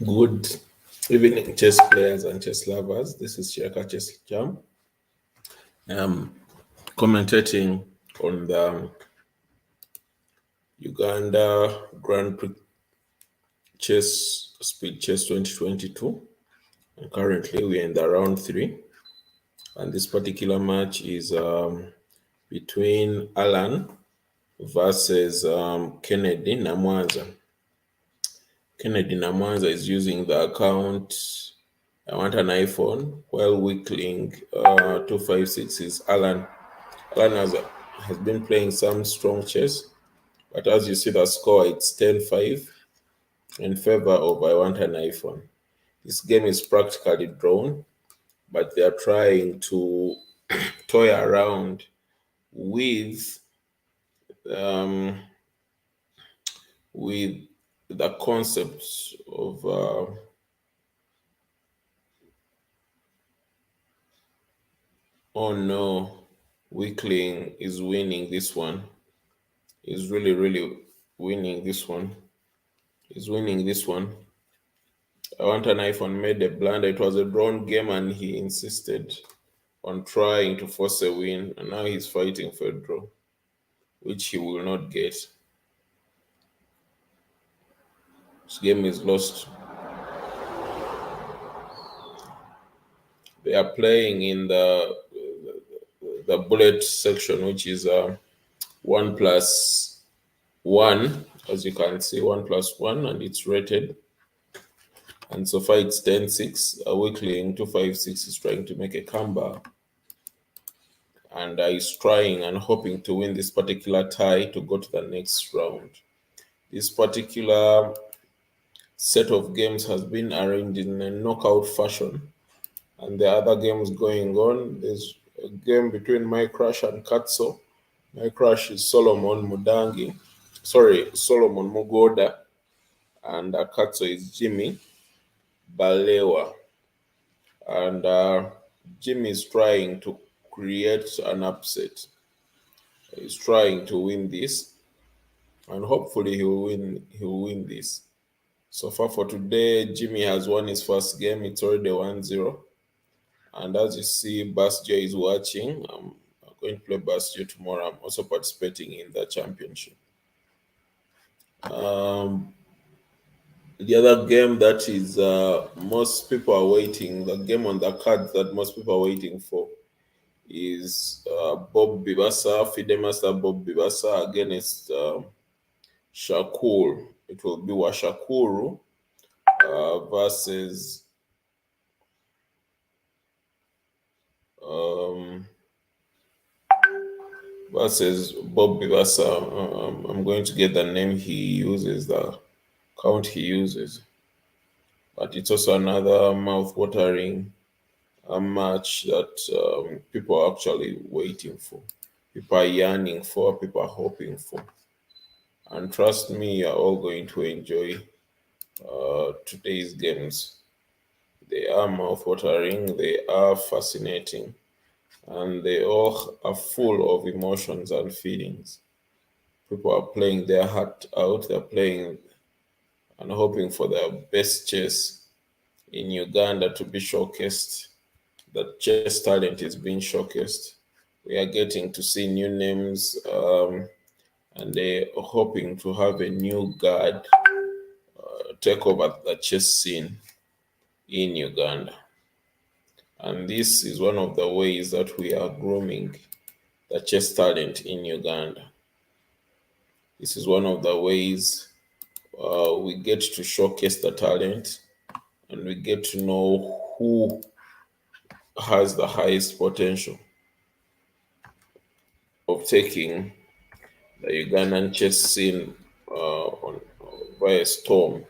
Good evening, chess players and chess lovers. This is Shaka Chess Jam. Commentating on the Uganda Grandprix Speedchess 2022. And currently, we're in the round three, and this particular match is between Alan versus Kennedy Namwanza. Kennedy Namwanza is using the account I want an iPhone, while Weakling 256 is Alan. Alan has been playing some strong chess, but as you see the score, it's 10-5 in favor of I want an iPhone. This game is practically drawn, but they are trying to toy around with um, with the concept of oh no, Weakling is winning this one. Is really winning this one. Is winning this one. I want an iPhone made a blunder. It was a drawn game, and he insisted on trying to force a win, and now he's fighting for a draw, which he will not get. This game is lost. They are playing in the bullet section, which is 1+1, as you can see, 1+1, and it's rated. And so far it's 10-6. Weakling 256 is trying to make a comeback. And is trying and hoping to win this particular tie to go to the next round. This particular set of games has been arranged in a knockout fashion. And the other games going on, there's a game between My Crush and Khartso. My Crush is Solomon Mugoda, and Khartso is Jimmy Balewa. And Jimmy is trying to create an upset. He's trying to win this, and hopefully he will win this. So far for today, Jimmy has won his first game. It's already 1-0. And as you see, Basjo is watching. I'm going to play Basjo tomorrow. I'm also participating in the championship. The other game that is most people are waiting, the game on the card that most people are waiting for, is Bob Bibasa, FIDE Master Bob Bibasa against Shakur. It will be Washakuru versus Bob Bibasa. I'm going to get the name he uses, the count he uses. But it's also another mouth-watering match that people are actually waiting for. People are yearning for, people are hoping for. And trust me, you're all going to enjoy today's games. They are mouth-watering, they are fascinating, and they all are full of emotions and feelings. People are playing their heart out, they're playing and hoping for their best chess in Uganda to be showcased. The chess talent is being showcased. We are getting to see new names, and they're hoping to have a new guard take over the chess scene in Uganda. And this is one of the ways that we are grooming the chess talent in Uganda. This is one of the ways we get to showcase the talent, and we get to know who has the highest potential of taking the Ugandan chess scene by a storm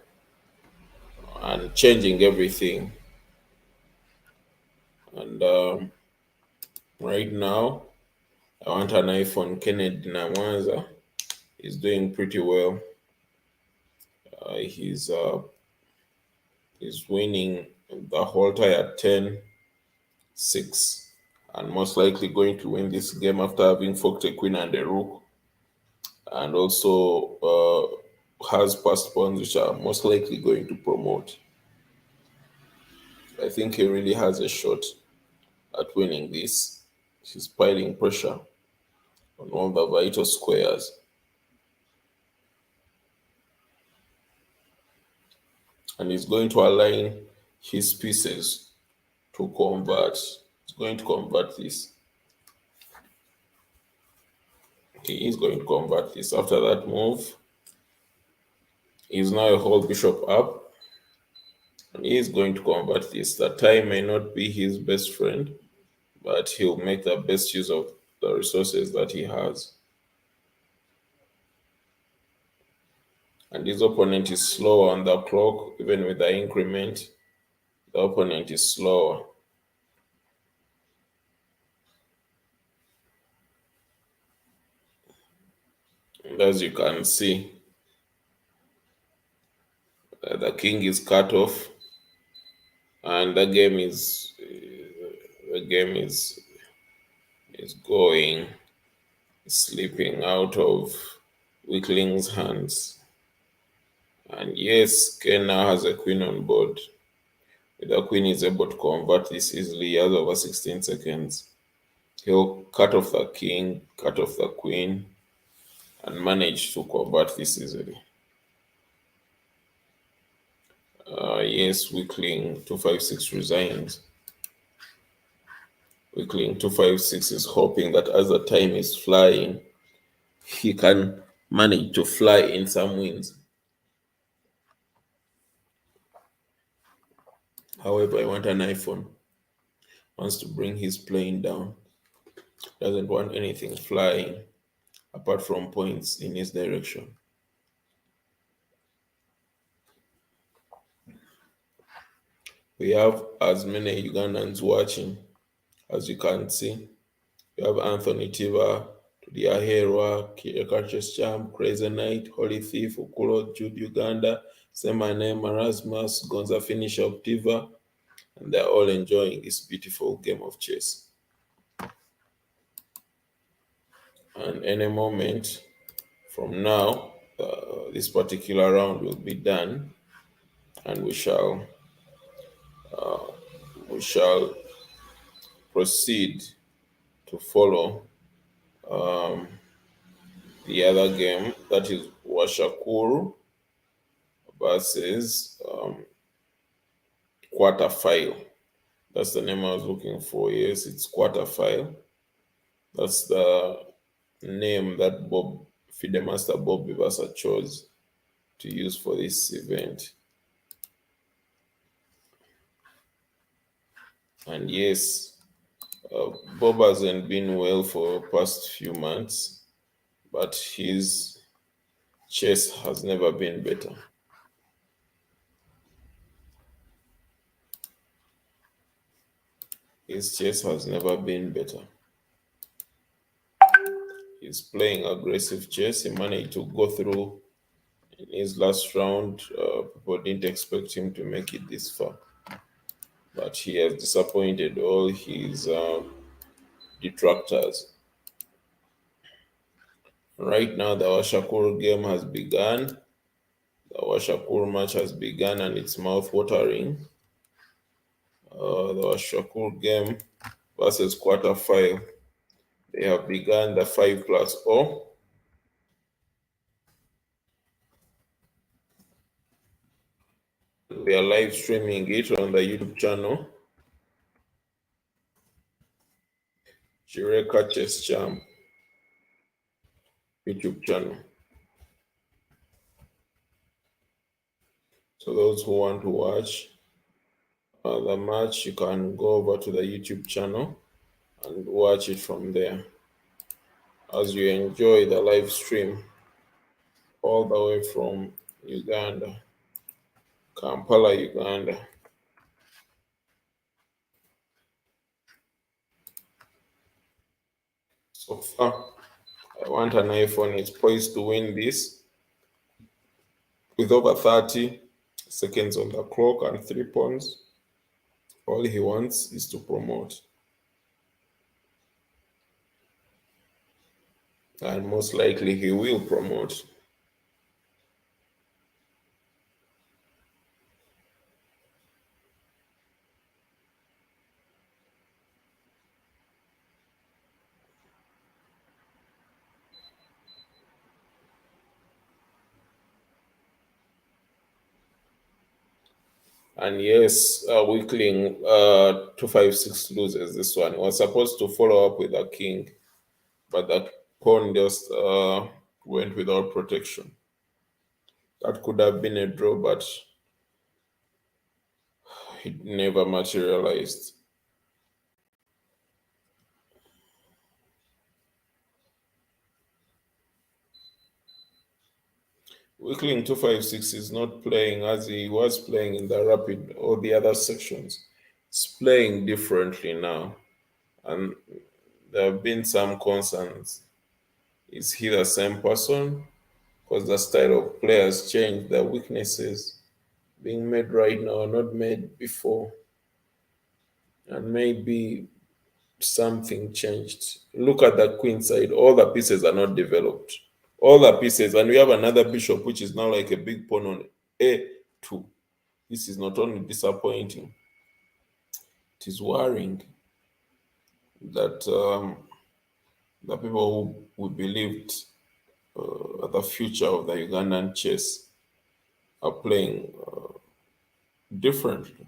and changing everything. And right now, I want an iPhone. Kennedy Namwanza is doing pretty well. He's winning the whole tie at 10-6, and most likely going to win this game after having forked a queen and a rook, and also has passed pawns which are most likely going to promote. I think he really has a shot at winning this. He's piling pressure on all the vital squares. And he's going to align his pieces to convert. He's going to convert this. He is going to convert this. After that move, he's now a whole bishop up. And he is going to convert this. The time may not be his best friend, but he'll make the best use of the resources that he has. And his opponent is slower on the clock, even with the increment. The opponent is slower. And as you can see, the king is cut off, and the game is going, slipping out of weakling's hands. And yes, Ken now has a queen on board. The queen is able to convert this easily. He has over 16 seconds. He'll cut off the king, cut off the queen, and manage to convert this easily. Yes, weakling 256 resigns. Weakling 256 is hoping that as the time is flying, he can manage to fly in some wins. However, I want an iPhone. Wants to bring his plane down. Doesn't want anything flying apart from points in his direction. We have as many Ugandans watching as you can see. You have Anthony Tiva, Tudiaherwa, Khartso Champ, Crazy Knight, Holy Thief, Okulo, Jude Uganda, Semane, Marasmus, Gonza Finish of Tiva, and they're all enjoying this beautiful game of chess. And any moment from now, this particular round will be done, and we shall proceed to follow the other game, that is Washakuru versus Kwatafile. That's the name I was looking for. Yes, it's Kwatafile. That's the name that FIDE Master Bob Vivasa chose to use for this event. And yes, Bob hasn't been well for past few months, but his chess has never been better. His chess has never been better. He's playing aggressive chess. He managed to go through in his last round. People didn't expect him to make it this far, but he has disappointed all his detractors. Right now, the Washakuru game has begun. The Washakuru match has begun, and it's mouth-watering. The Washakuru game versus Kwatafile. They have begun the 5+0. We are live streaming it on the YouTube channel, Chireka Chess Champ YouTube channel. So those who want to watch the match, you can go over to the YouTube channel and watch it from there as you enjoy the live stream all the way from Uganda, Kampala, Uganda. So far, I want an iPhone. It's poised to win this with over 30 seconds on the clock and 3 pawns. All he wants is to promote. And most likely he will promote. And yes, weakling 256 loses this one. He was supposed to follow up with a king, but the pawn just went without protection. That could have been a draw, but it never materialized. Weakling 256 is not playing as he was playing in the rapid or the other sections. It's playing differently now, and there have been some concerns. Is he the same person? Because the style of play has changed. The weaknesses being made right now are not made before, and maybe something changed. Look at the queen side; all the pieces are not developed. All the pieces, and we have another bishop which is now like a big pawn on a2. This is not only disappointing, it is worrying that the people who believed the future of the Ugandan chess are playing differently.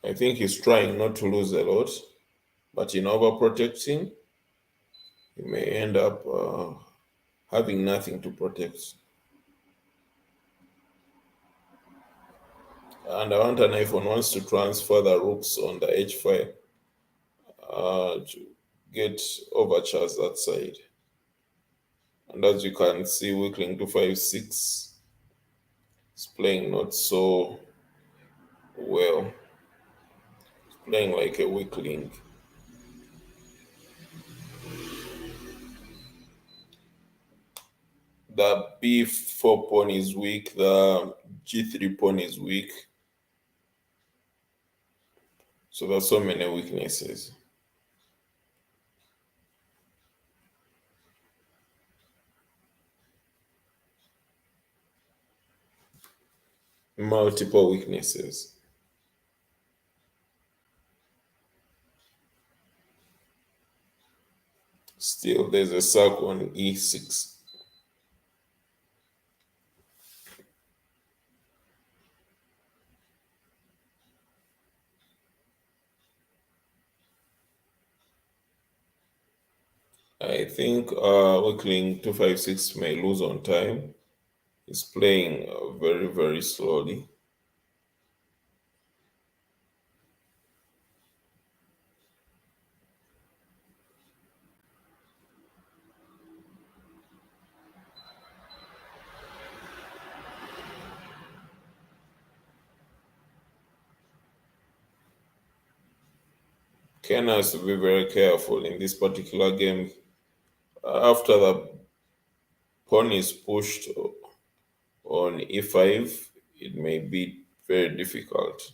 I think he's trying not to lose a lot, but in overprotecting, he may end up having nothing to protect. And I want an iPhone wants to transfer the rooks on the h5 to get overcharged that side. And as you can see, weakling 256 is playing not so well. It's playing like a weakling. The b4 pawn is weak, the g3 pawn is weak. So there's so many weaknesses. Multiple weaknesses. Still, there's a sack on e6. I think weakling 256 may lose on time. He's playing very, very slowly. Ken has to be very careful in this particular game. After the pawn is pushed on e5, it may be very difficult.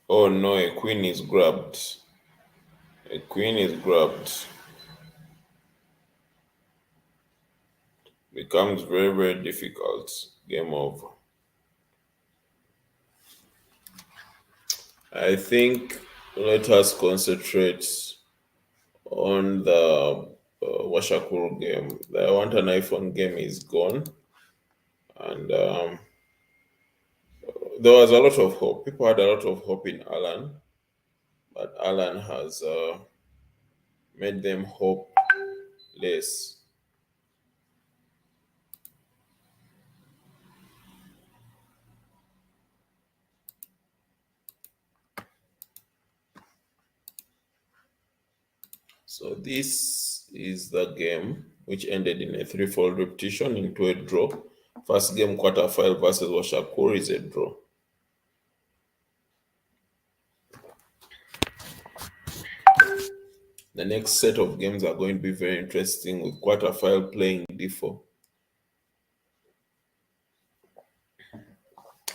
Oh no, a queen is grabbed. A queen is grabbed. Becomes very, very difficult. Game over. I think let us concentrate on the Washakuru game. The Want an iPhone game is gone. And there was a lot of hope. People had a lot of hope in Alan, but Alan has made them hopeless. So this is the game which ended in a threefold repetition into a draw. First game Kwatafile versus Washakuru is a draw. The next set of games are going to be very interesting with Kwatafile playing d4.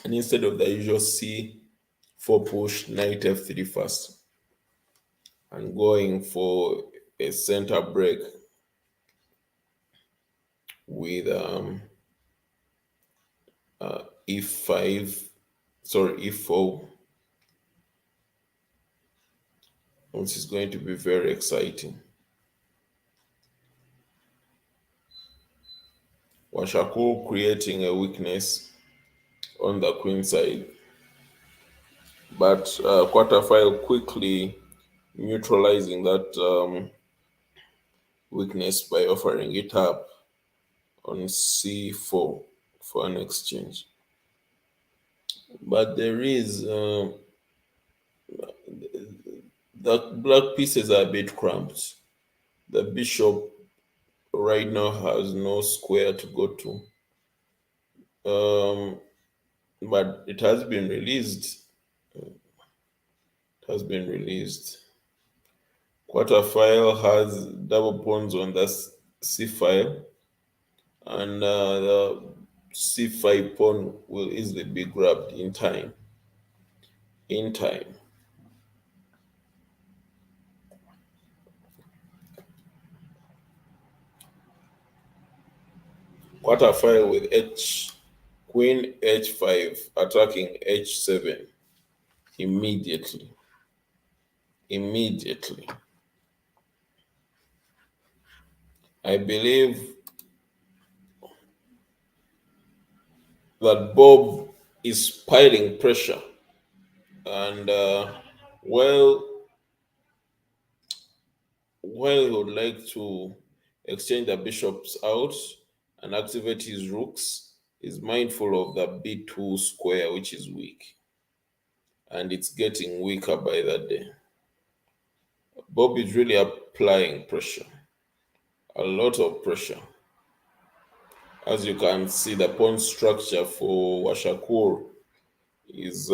And instead of the usual c4 push, knight f3 first, and going for a center break with e5, sorry, e4, which is going to be very exciting. Washakuru creating a weakness on the queen side, but Kwatafile quickly neutralizing that weakness by offering it up on c4 for an exchange. But there is the black pieces are a bit cramped. The bishop right now has no square to go to. But it has been released. It has been released. Quarter file has double pawns on the c file, and the c5 pawn will easily be grabbed in time. In time. Quarter file with queen h5 attacking h7 immediately. Immediately. I believe that Bob is piling pressure, and well, while he would like to exchange the bishops out and activate his rooks, he's mindful of the b2 square, which is weak, and it's getting weaker by the day. Bob is really applying pressure, a lot of pressure. As you can see, the pawn structure for Washakuru is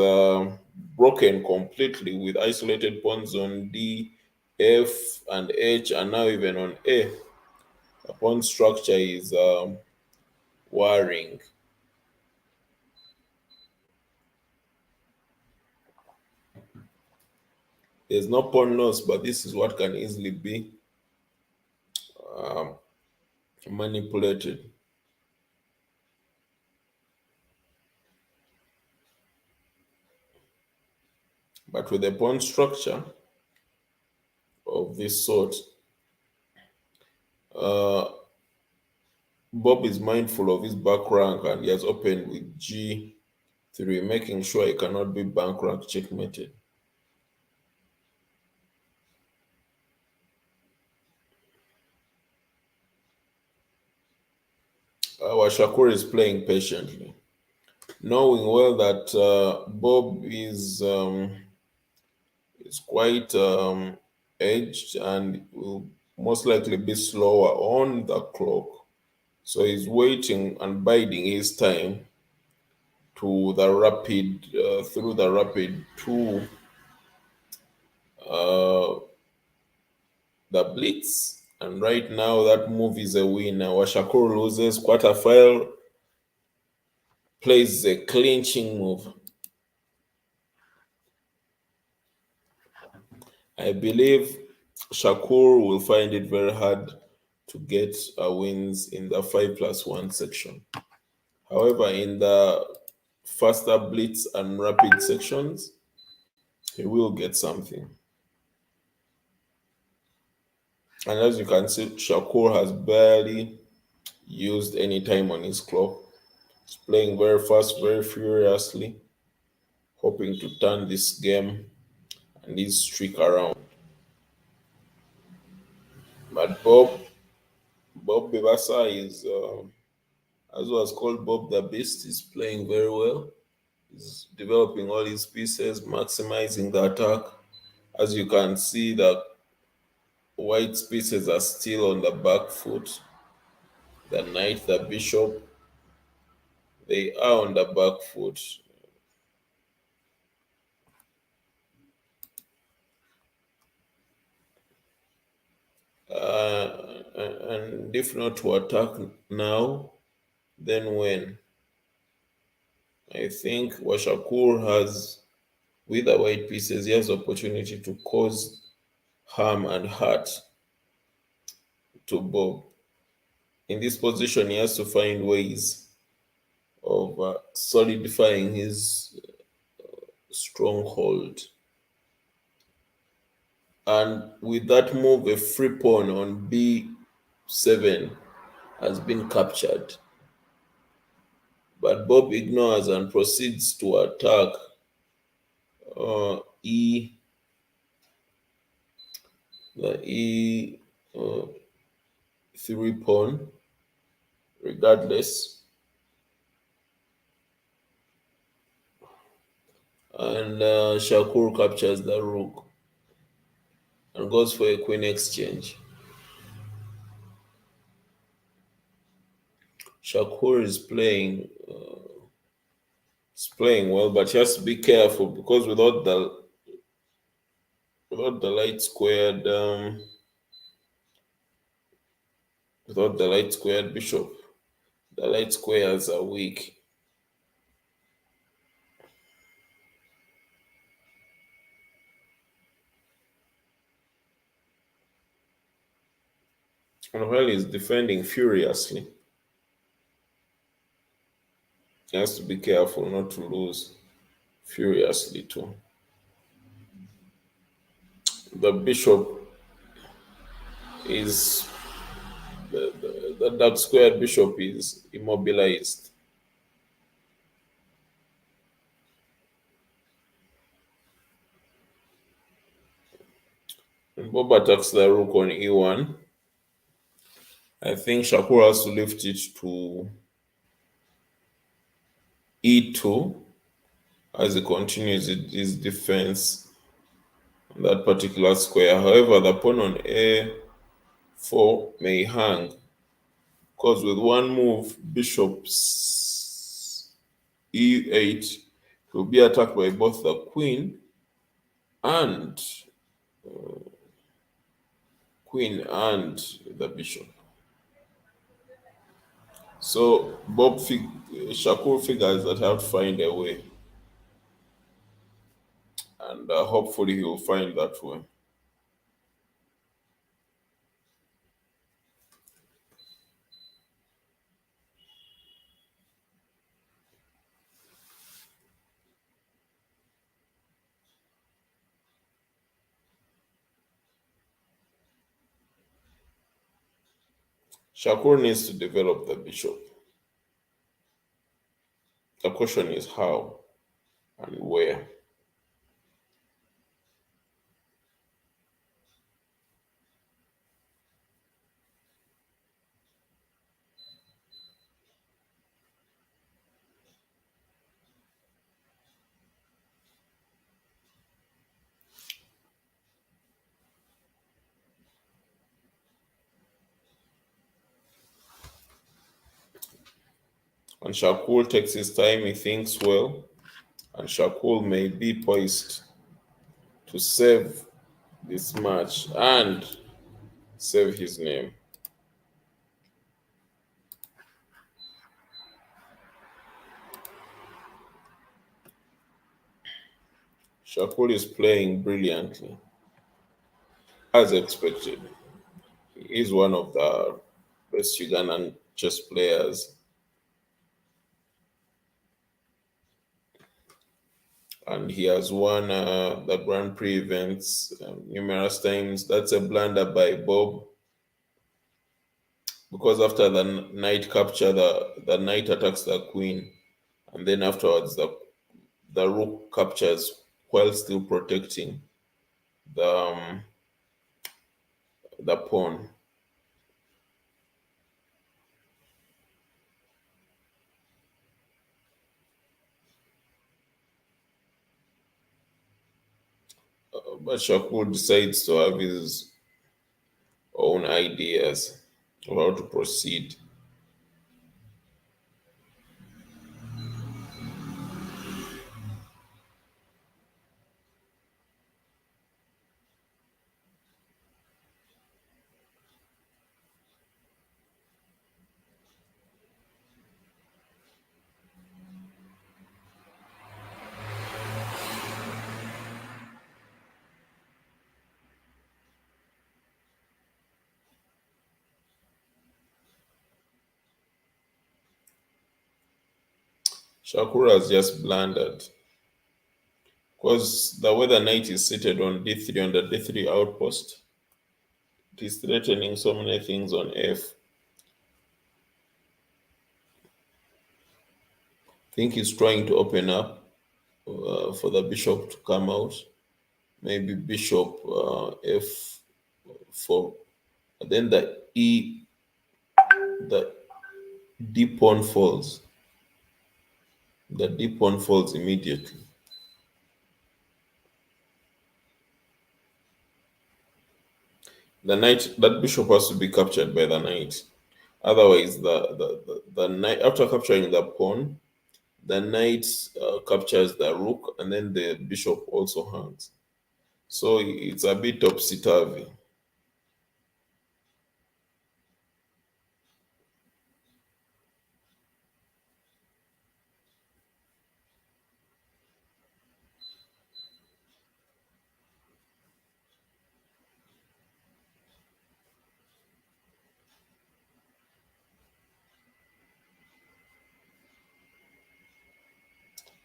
broken completely with isolated pawns on D, F, and H, and now even on A. The pawn structure is worrying. There's no pawn loss, but this is what can easily be um, manipulated. But with a pawn structure of this sort, uh, Bob is mindful of his back rank, and he has opened with G3, making sure he cannot be bank rank checkmated. Washakuru is playing patiently, knowing well that Bob is quite edged and will most likely be slower on the clock. So he's waiting and biding his time to the rapid through the rapid to uh, the blitz. And right now that move is a winner. Washakuru loses. Quarterfile plays a clinching move. I believe Shakur will find it very hard to get wins in the 5+1 section. However, in the faster blitz and rapid sections, he will get something. And as you can see, Shakur has barely used any time on his clock. He's playing very fast, very furiously, hoping to turn this game and his streak around. But Bob Bibasa is, as was called Bob the Beast, is playing very well. He's developing all his pieces, maximizing the attack. As you can see, the white pieces are still on the back foot. The knight, the bishop, they are on the back foot. And if not to attack now, then when? I think Washakur has, with the white pieces, he has opportunity to cause harm and hurt to Bob. In this position, he has to find ways of solidifying his stronghold. And with that move, a free pawn on b7 has been captured. But Bob ignores and proceeds to attack e the e3 pawn regardless, and Shakur captures the rook and goes for a queen exchange. Shakur is playing well, but he has to be careful because without the light squared without the light squared bishop, the light squares are weak. And while he's defending furiously, he has to be careful not to lose furiously too. The bishop is the dark squared bishop is immobilized. And Bob attacks the rook on e1. I think Shakur has to lift it to e2 as he continues his defense on that particular square. However, the pawn on a4 may hang because with one move, bishop e8, he'll be attacked by both the queen and the bishop. So Shakur figures that I have to find a way, and hopefully he will find that way. Shakur needs to develop the bishop. The question is how and where. And Shakur takes his time, he thinks well, and Shakur may be poised to save this match and save his name. Shakur is playing brilliantly, as expected. He is one of the best Ugandan chess players, and he has won the Grandprix events numerous times. That's a blunder by Bob because after the knight capture, the knight attacks the queen, and then afterwards the rook captures while still protecting the the pawn. But Shakur decides to have his own ideas of how to proceed. Shakur has just blundered. Because the way the knight is seated on d3 on the d3 outpost, it is threatening so many things on f. I think he's trying to open up for the bishop to come out. Maybe bishop f4. And then the d pawn falls. The d pawn falls immediately. The knight, that bishop has to be captured by the knight. Otherwise, the knight, after capturing the pawn, the knight captures the rook, and then the bishop also hangs. So it's a bit topsy-turvy.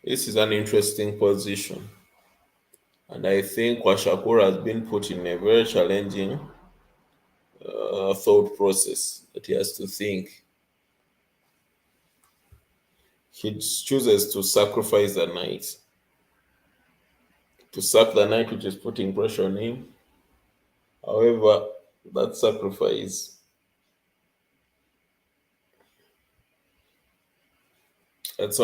This is an interesting position. And I think Washakuru has been put in a very challenging thought process that he has to think. He chooses to sacrifice the knight, to sack the knight, which is putting pressure on him. However, that sacrifice, it's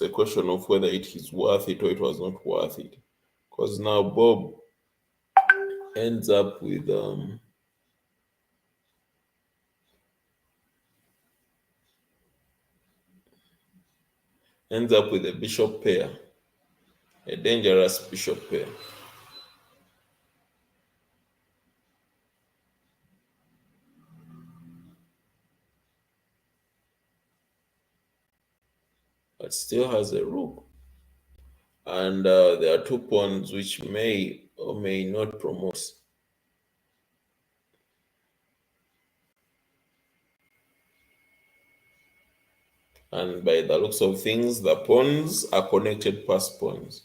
a question of whether it is worth it or it was not worth it. Because now Bob ends up with a bishop pair, a dangerous bishop pair. But still has a rook. And there are 2 pawns which may or may not promote. And by the looks of things, the pawns are connected past pawns.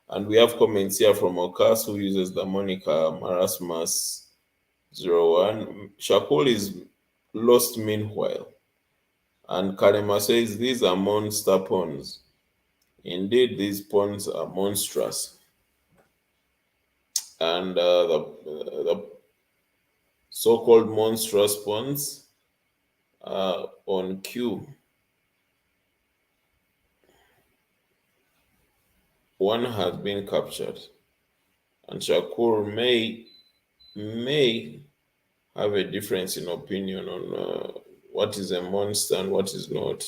And we have comments here from Okas, who uses the moniker Marasmus01. Shakul is lost meanwhile. And Karema says these are monster pawns. Indeed, these pawns are monstrous. And the so-called monstrous pawns on Q. One has been captured, and Shakur may have a difference in opinion on what is a monster and what is not.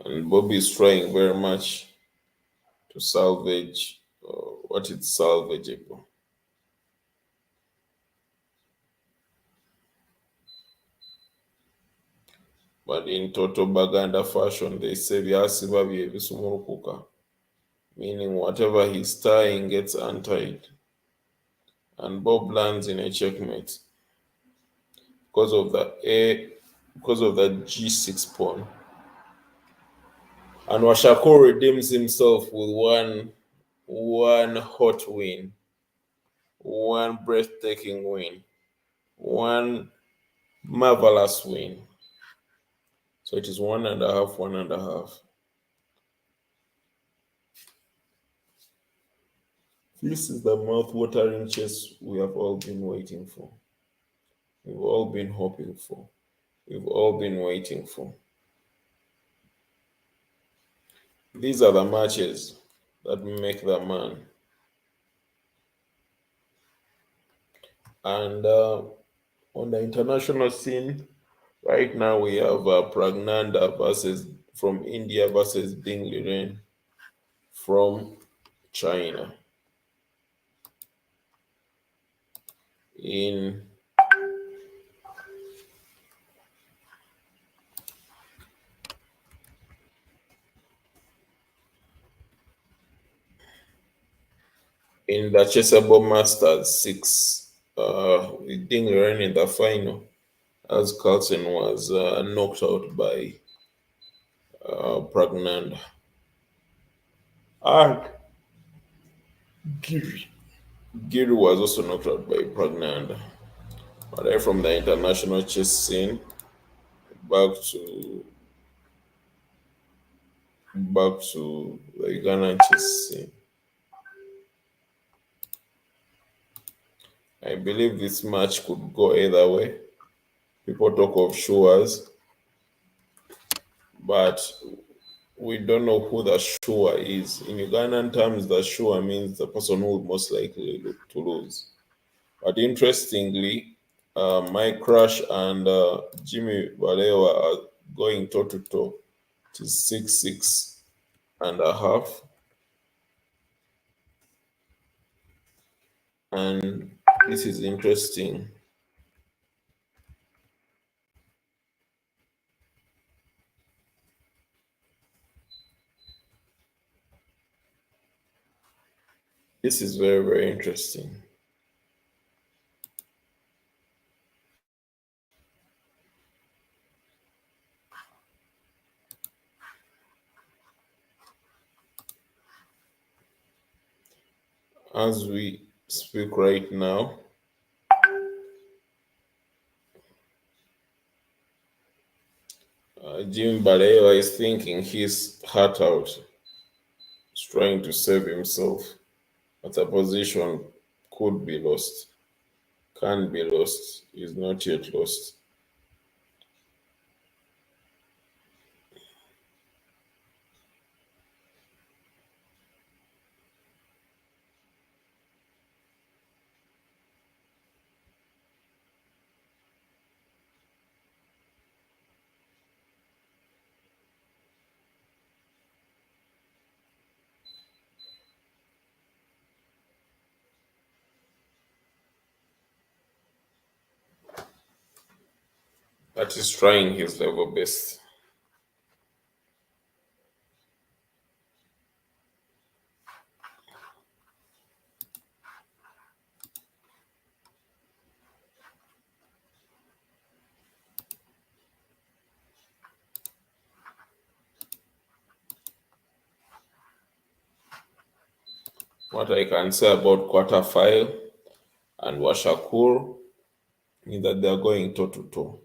And Bobby is trying very much to salvage what is salvageable. But in total Baganda fashion, they say vyasiba bye bisumulukuka, meaning whatever he's tying gets untied. And Bob lands in a checkmate because of the G6 pawn. And Washakuru redeems himself with one hot win, one breathtaking win, one marvelous win. So it is 1.5, 1.5. This is the mouth-watering chess we have all been waiting for. We've all been hoping for. We've all been waiting for. These are the matches that make the man. And on the international scene, right now we have Pragnanda from India versus Ding Liren from China. In in the Chessable Masters 6, with Ding Liren in the final, as Carlsen was knocked out by Pragnand. And Giri. Giri was also knocked out by Pragnand. But then from the international chess scene, back to the Ugandan chess scene. I believe this match could go either way. People talk of Shuas, but we don't know who the Shua is. In Ugandan terms, the Shua means the person who would most likely to lose. But interestingly, Mike Crush and Jimmy Valewa are going toe to toe. It is 6-6.5. And this is interesting. This is very, very interesting. As we speak right now, Jim Baleo is thinking his heart out. He's trying to save himself, but the position could be lost, can be lost, is not yet lost. But he's trying his level best. What I can say about Kwatafile and Washakuru is that they are going toe to toe.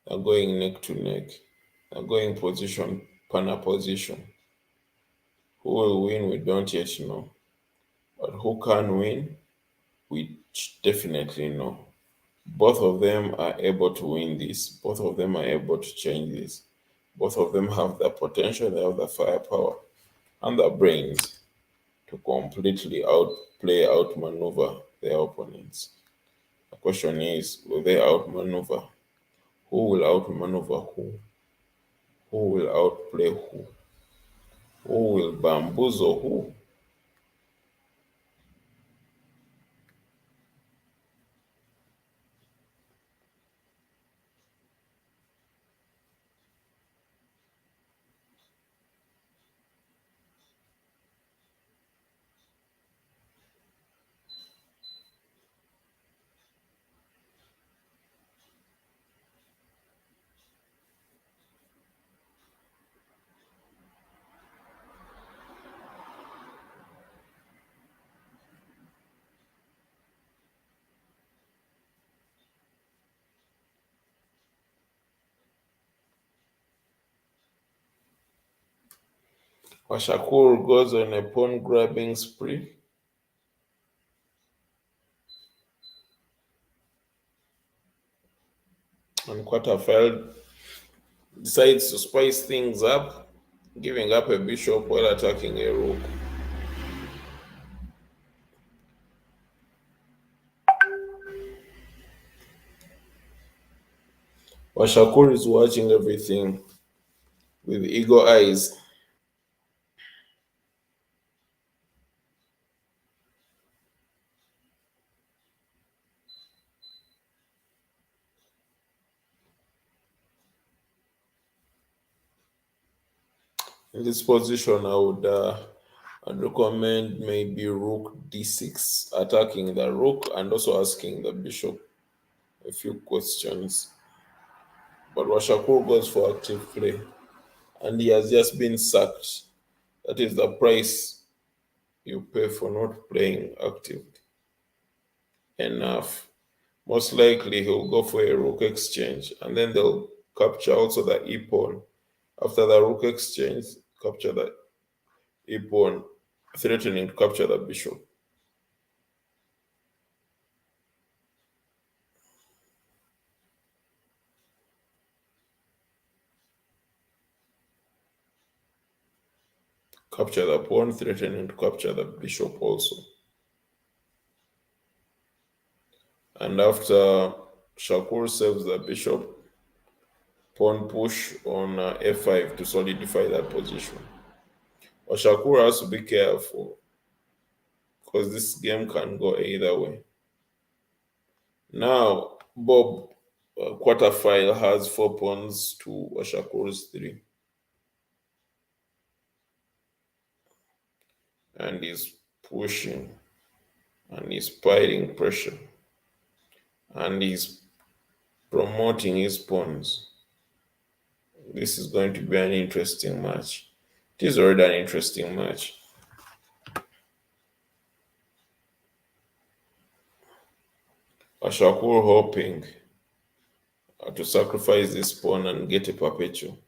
They're going neck to neck. They're going position, partner position. Who will win, we don't yet know. But who can win, we definitely know. Both of them are able to win this. Both of them are able to change this. Both of them have the potential, they have the firepower and the brains to completely outplay, outmaneuver their opponents. The question is, will they outmaneuver? Who will outmaneuver who? Who will outplay who? Who will bamboozle who? Washakuru goes on a pawn grabbing spree. And Kwatafile decides to spice things up, giving up a bishop while attacking a rook. Washakuru is watching everything with eagle eyes. In this position, I'd recommend maybe rook d6, attacking the rook and also asking the bishop a few questions. But Washakuru goes for active play, and he has just been sacked. That is the price you pay for not playing actively enough. Most likely he'll go for a rook exchange, and then they'll capture also the e pawn. After the rook exchange, capture the e pawn, threatening to capture the bishop. Capture the pawn, threatening to capture the bishop also. And after Shakur saves the bishop, pawn push on f5 to solidify that position. But Shakur has to be careful because this game can go either way. Now, Bob Kwatafile has 4 pawns to Shakur's 3. And he's pushing and he's piling pressure and he's promoting his pawns. This is going to be an interesting match. It is already an interesting match. Shakur hoping to sacrifice this pawn and get a perpetual.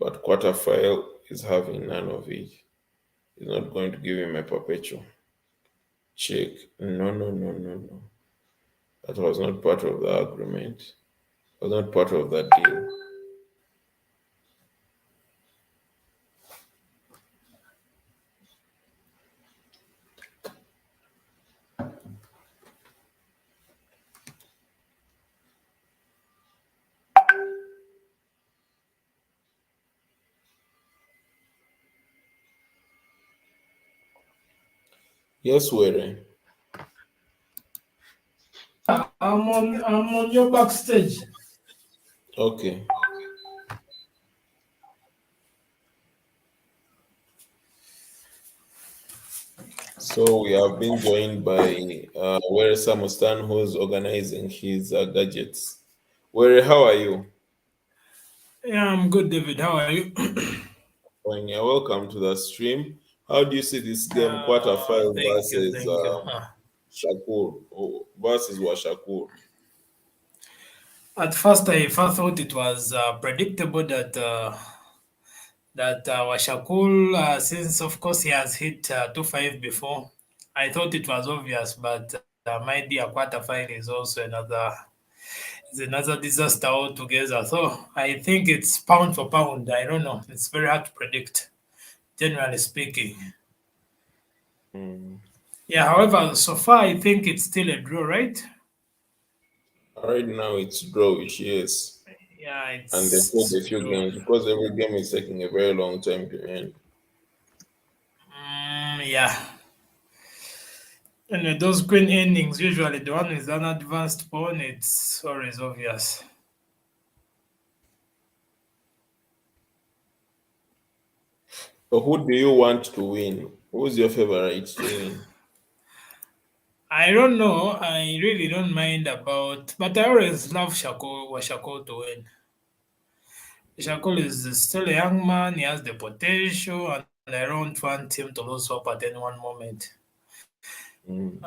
But Quarterfile is having none of it. He's not going to give him a perpetual. Check. No, no, no, no, no. That was not part of the agreement. It was not part of that deal. Yes, Were. I'm on your backstage. Okay. So we have been joined by Were Samustan, who's organizing his gadgets. Were, how are you? Yeah, I'm good, David. How are you? Fine, you're welcome to the stream. How do you see this game, Quarterfile Thank you, versus thank you. Shakur, versus Washakur? At first, I first thought it was predictable that Washakul, since of course he has hit 2-5 before, I thought it was obvious. But my dear quarterfinal is also another disaster altogether. So I think it's pound for pound. I don't know. It's very hard to predict, generally speaking. Mm. Yeah. However, so far I think it's still a draw, right? Right now it's drawish, yes. Yeah, And they played it's a few draw. games because every game is taking a very long time to end. Yeah. And those queen endings, usually the one with an advanced pawn, it's always obvious. So who do you want to win? Who's your favorite to win? I don't know. I really don't mind about, but I always love Shako to win. Shako is still a young man. He has the potential, and I don't want him to lose hope at any one moment. Mm.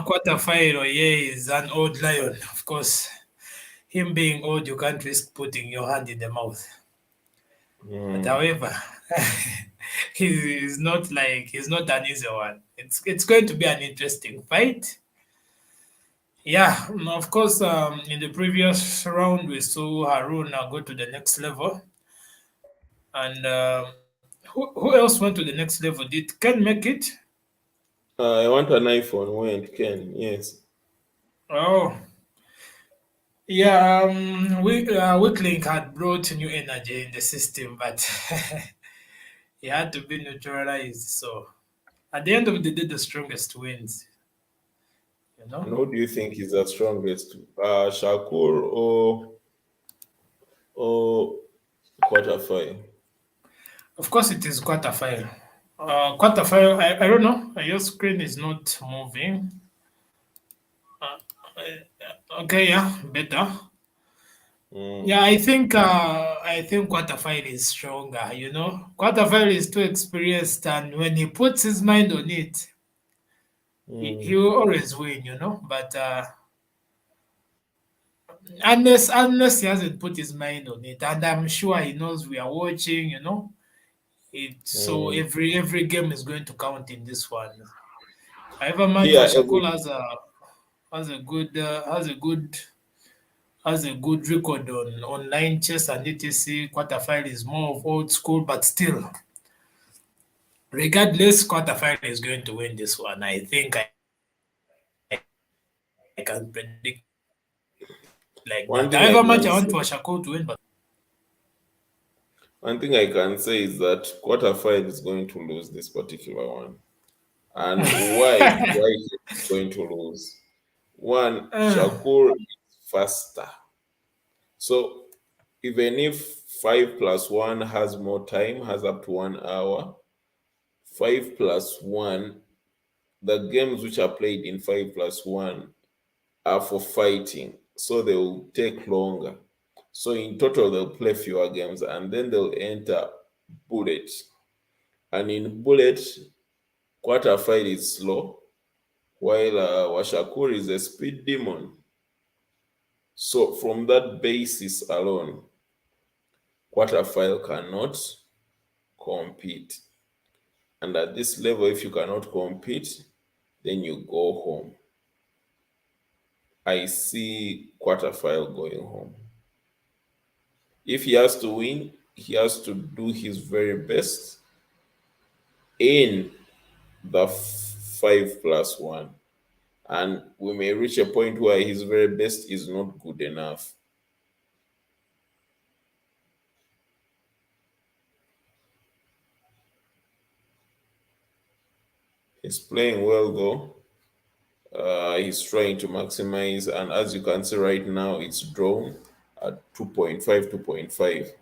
Kwatafile, yeah, is an old lion. Of course, him being old, you can't risk putting your hand in the mouth. But Mm. however, he's not an easy one. It's going to be an interesting fight. Yeah, of course. In the previous round, we saw Harun go to the next level, and who else went to the next level? Did Ken make it? I want an iPhone when it can, yes. Oh, yeah. Weaklink had brought new energy in the system, but he had to be neutralized. So at the end of the day, the strongest wins. You know. And who do you think is the strongest? Shakur or Quarterfile? Of course, it is quarterfinal. Quarterfinal, I don't know. Your screen is not moving. Okay, yeah, better. Mm, Yeah, I think Kwatafile is stronger. You know, Kwatafile is too experienced, and when he puts his mind on it, he mm, will always win. You know, but unless he hasn't put his mind on it, and I'm sure he knows we are watching. You know, so mm. every game is going to count in this one. However much Here, every Washakura has a good has a good record on online chess and etc. Quarterfinal is more of old school, but still, regardless, Quarterfinal is going to win this one. I think I can predict it like that. However much I want Washako to win, but one thing I can say, one thing I can say is that quarterfinal is going to lose this particular one. And why he's going to lose? One, Shakur is faster. So even if 5 plus 1 has more time, has up to 1 hour, 5 plus 1, the games which are played in 5 plus 1 are for fighting. So they will take longer. So in total, they'll play fewer games and then they'll enter bullet. And in bullet, quarterfinal is slow, while Washakur is a speed demon. So from that basis alone, quarterfinal cannot compete. And at this level, if you cannot compete, then you go home. I see quarterfinal going home. If he has to win, he has to do his very best in the 5 plus 1. And we may reach a point where his very best is not good enough. He's playing well though. He's trying to maximize, and as you can see right now, it's drawn at 2.5, 2.5.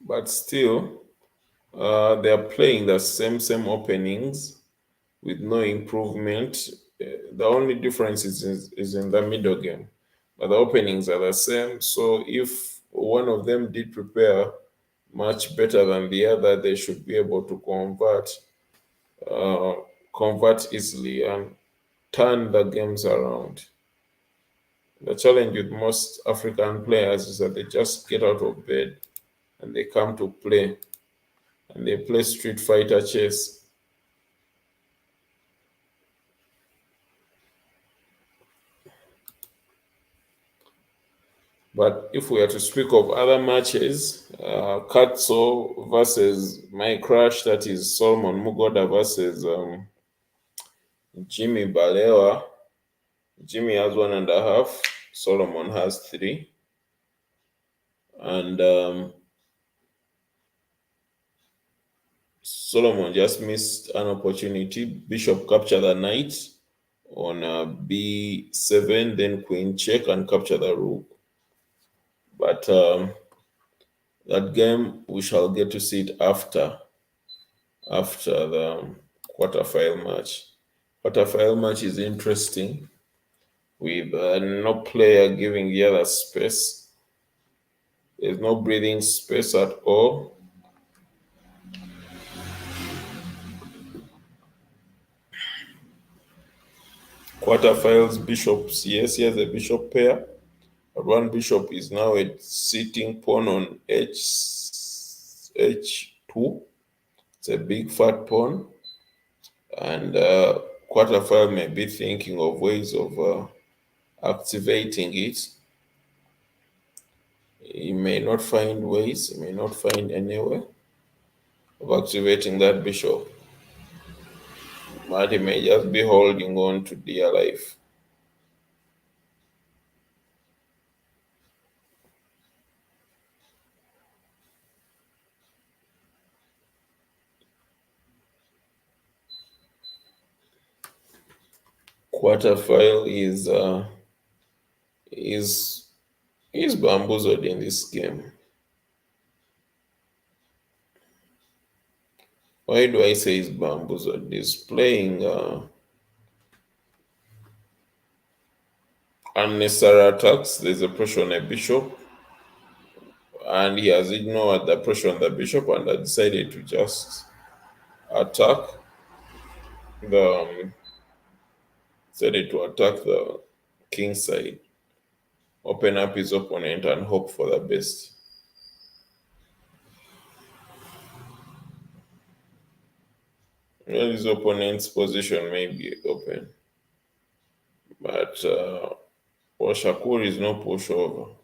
But still, they are playing the same openings with no improvement. The only difference is in the middle game, but the openings are the same. So if one of them did prepare much better than the other, they should be able to uh, convert easily and turn the games around. The challenge with most African players is that they just get out of bed and they come to play and they play Street Fighter chess. But if we are to speak of other matches, Khartso versus my crush, that is Solomon Mugoda versus Jimmy Balewa. Jimmy has 1.5, Solomon has 3. And Solomon just missed an opportunity. Bishop captured the knight on b7, then queen check and capture the rook. But that game we shall get to see it after the quarterfinal match. Quarterfinal match is interesting with no player giving the other space. There's no breathing space at all. Quarterfinals, bishops, yes, he has a bishop pair. But one bishop is now a sitting pawn on h2. It's a big fat pawn. And quarterfinal may be thinking of ways of activating it. He may not find ways, he may not find any way of activating that bishop, but he may just be holding on to dear life. Kwatafile is is bamboozled in this game. Why do I say he's bamboozled? He's playing unnecessary attacks. There's a pressure on a bishop, and he has ignored the pressure on the bishop and has decided to just attack the decided to attack the king side, open up his opponent and hope for the best. Well, his opponent's position may be open, but Washakuru is no pushover.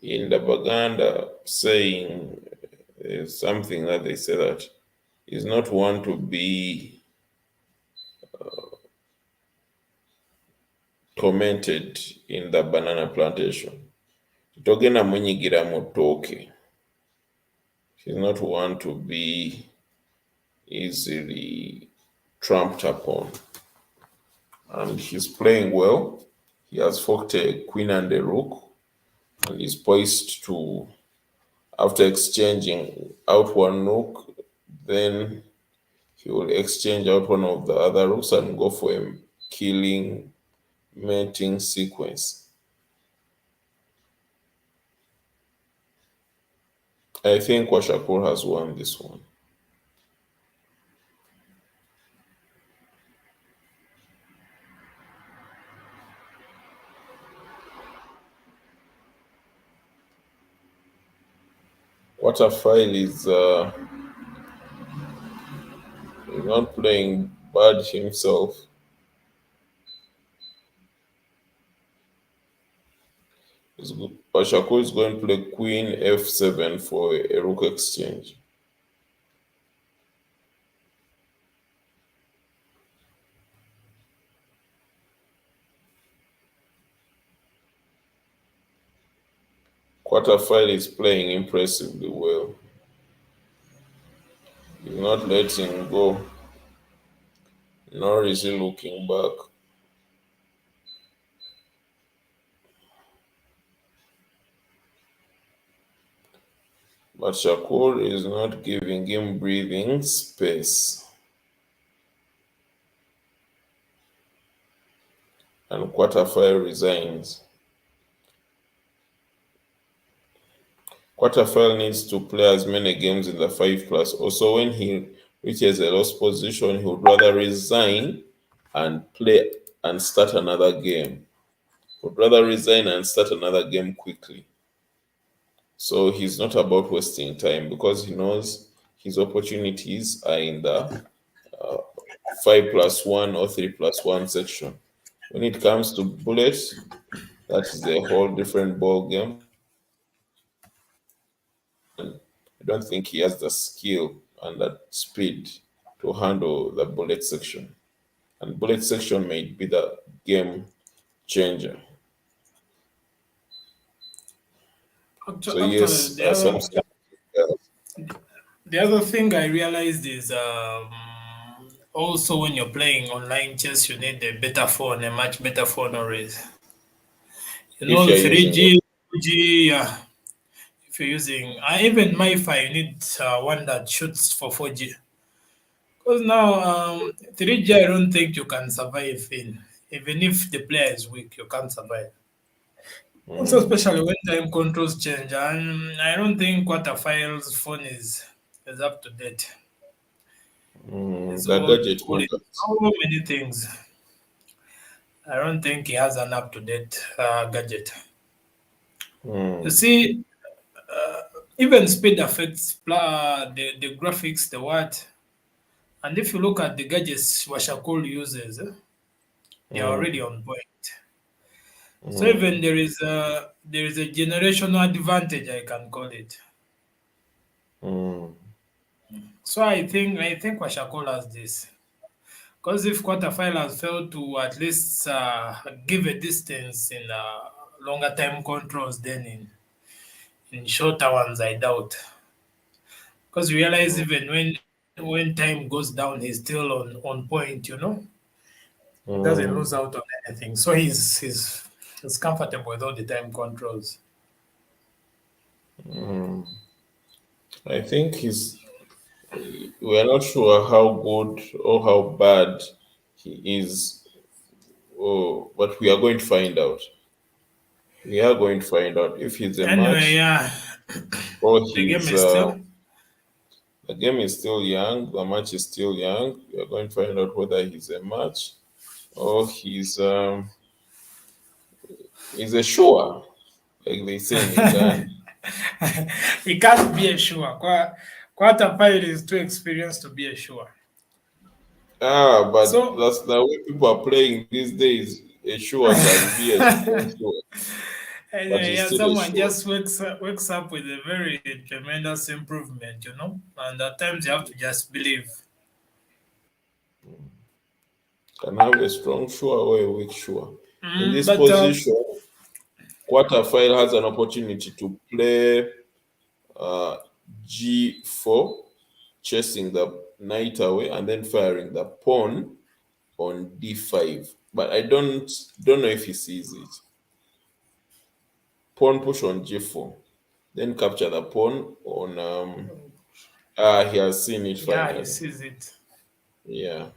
In the Baganda saying, is something that they say that is not one to be tormented in the banana plantation. Togena munyigira mutoke. He's not one to be easily trumped upon. And he's playing well. He has forked a queen and a rook, and is poised to, after exchanging out one rook, then he will exchange out one of the other rooks and go for a killing mating sequence. I think Washakuru has won this one. Kwatafile is not playing bad himself. Washakuru is going to play queen f7 for a rook exchange. Kwatafile is playing impressively well. He's not letting go, nor is he looking back. But Shakur is not giving him breathing space. And Kwatafile resigns. Kwatafile needs to play as many games in the 5+. Also, when he reaches a lost position, he would rather resign and play and start another game. He would rather resign and start another game quickly. So he's not about wasting time because he knows his opportunities are in the 5+1 or 3+1 section. When it comes to bullets, that is a whole different ball game. I don't think he has the skill and the speed to handle the bullet section. And bullet section may be the game changer. So Actually, yes, some the other thing I realized is also when you're playing online chess, you need a better phone, a much better phone always. You if know, you're using 3G, 4G, yeah. If you're using, even MiFi, you need one that shoots for 4G. Because now, 3G, I don't think you can survive in. Even if the player is weak, you can't survive. Also, especially when time controls change, and I don't think Quarterfile's phone is up to date. It's the old gadget school in models. so many things. I don't think he has an up to date gadget. You Mm, see, even speed affects the graphics, the what. And if you look at the gadgets Washakul uses, they are already mm, on point. So even mm, there is a generational advantage, I can call it. mm, So I think Washakul has this. Because if Quarterfile has failed to at least give a distance in longer time controls than in shorter ones, I doubt. Because realize even when time goes down, he's still on point. He doesn't Mm, lose out on anything. So he's comfortable with all the time controls. mm. I think we are not sure how good or how bad he is, but we are going to find out. We are going to find out if he's a Anyway, match yeah, or the game he's. is still. The game is still young. The match is still young. We are going to find out whether he's a match or he's a sure, like they say in Uganda. He can't be a sure. Kwatafile is too experienced to be a sure. Ah, but So, that's the way people are playing these days. A sure can be a strong sure, but anyway, he's yeah, still a someone sure. just wakes up with a very tremendous improvement, and at times you have to just believe. Can have a strong sure or a weak sure. In this But position, Quarterfile has an opportunity to play uh, g4, chasing the knight away, and then firing the pawn on d5. But I don't know if he sees it. Pawn push on g4, then capture the pawn on. He has seen it yeah, he finally. sees it. Yeah,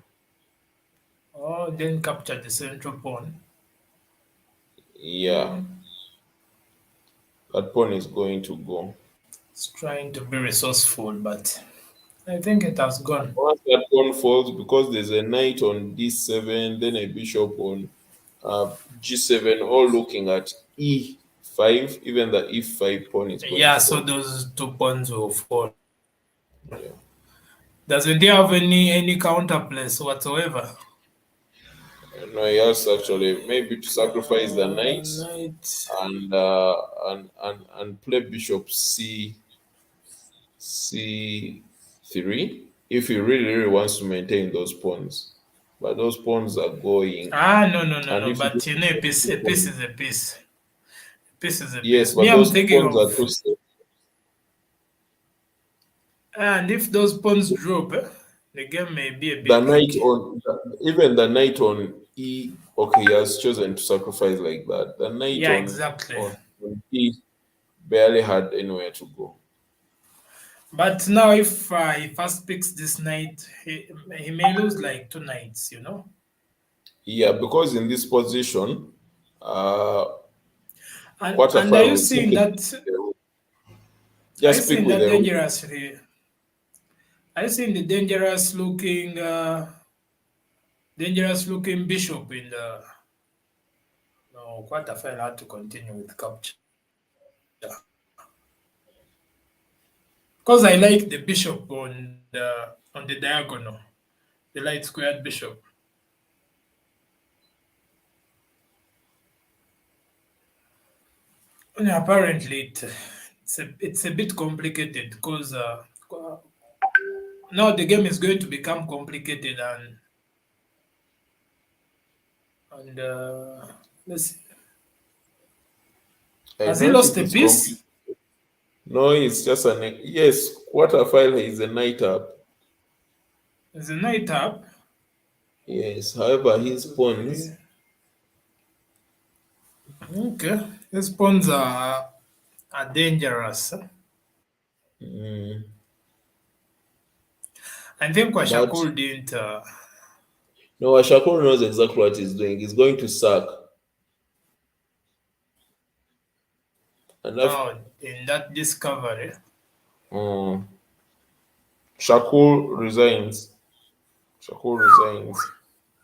Oh, then capture the central pawn. yeah. That pawn is going to go. It's trying to be resourceful, but I think it has gone. Once that pawn falls, because there's a knight on d7, then a bishop on g7, all looking at e5. Even the e5 pawn is going Yeah, to so fall. those 2 pawns will fall. Yeah. Doesn't he have any counter place whatsoever? No, he has actually maybe to sacrifice the knight Knight. and play bishop c3 if he really wants to maintain those pawns. But those pawns are going, Ah, no, no, no, and no. if you But a piece do, is a piece. A piece is a yes, piece. Me, but I'm those thinking pawns are of, too safe. and if those pawns drop, the game may be a The bit knight tricky. on even the knight on e. Okay, he has chosen to sacrifice like that. The knight Yeah, exactly. on e barely had anywhere to go. But now, if he first picks this knight, he may lose like 2 knights. Yeah, because in this position, uh, And are Quarterfile you will seeing simply that? Are you just pick seeing with that the rook. dangerously? Are you seeing the dangerous looking bishop in the? No, Kwatafile had to continue with capture because I like the bishop on the diagonal, the light squared bishop. And apparently, it's a bit complicated because now the game is going to become complicated and let's see. I Has he don't lost think a it's complete. piece? No, it's just an yes. Quarterfile is a knight up. There's a knight up. Yes, however, his pawns. Okay, these pawns are dangerous. mm, I think but Washakuru didn't. no, Washakuru knows exactly what he's doing. He's going to sack, and after In that discovery. um, Shakur resigns. Shakur resigns.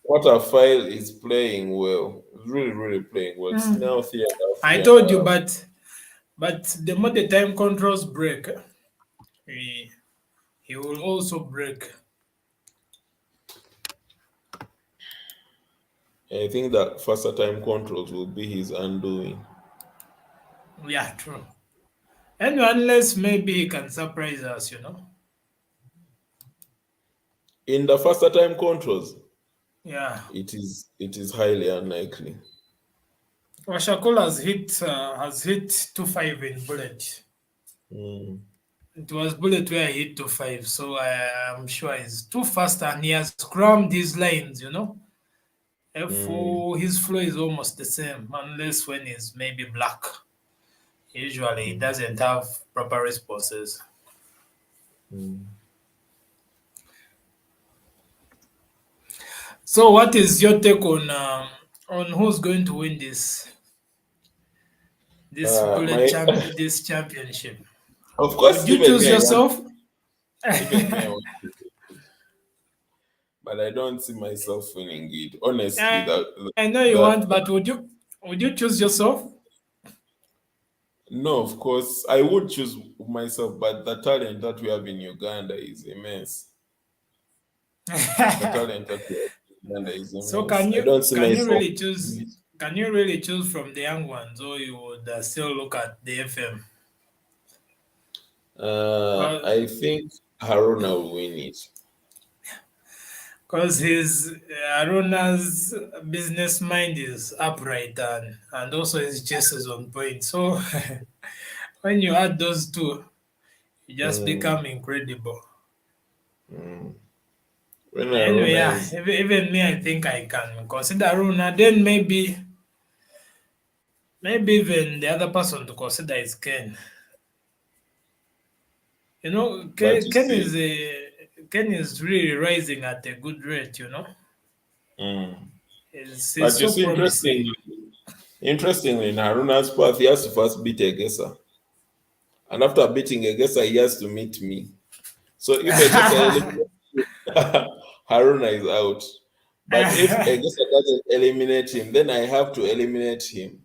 Quarterfile is playing well. He's really playing well. It's now three and a half, I three and told a you, half. but the more the time controls break, he he will also break. I think that faster time controls will be his undoing. Yeah, true. And unless maybe he can surprise us. In the faster time controls, Yeah. it is highly unlikely. Washakul has hit 2-5 in bullet. Mm. It was bullet where he hit 2-5, so I'm sure he's too fast and he has crammed his lines. Mm, F4, his flow is almost the same, unless when he's maybe black. Usually, he mm, doesn't have proper responses. mm. So, what is your take on who's going to win My this championship? of Would course, you choose yourself? even me, I want to, but I don't see myself winning it. Honestly, I know you that want, but would you choose yourself? no, of course, I would choose myself, but the talent that we have in Uganda is immense. The talent that we have in Uganda is So immense. I don't see can you myself. really choose? Can you really choose from the young ones, or you would still look at the FM? I think Haruna will win it. Because his Aruna's business mind is upright, and also his chess is on point. So when you add those two, you just Mm, become incredible. mm. When Anyway, Haruna yeah, is, even me, I think I can consider Aruna. Then maybe even the other person to consider is Ken. You know, but you see, Ken is really rising at a good rate. You know, mm. he's But you so see, promising. interestingly, in Haruna's path, he has to first beat Egesa. And after beating Egesa, he has to meet me. So if Egesa eliminates Haruna is out. But if Egesa doesn't eliminate him, then I have to eliminate him.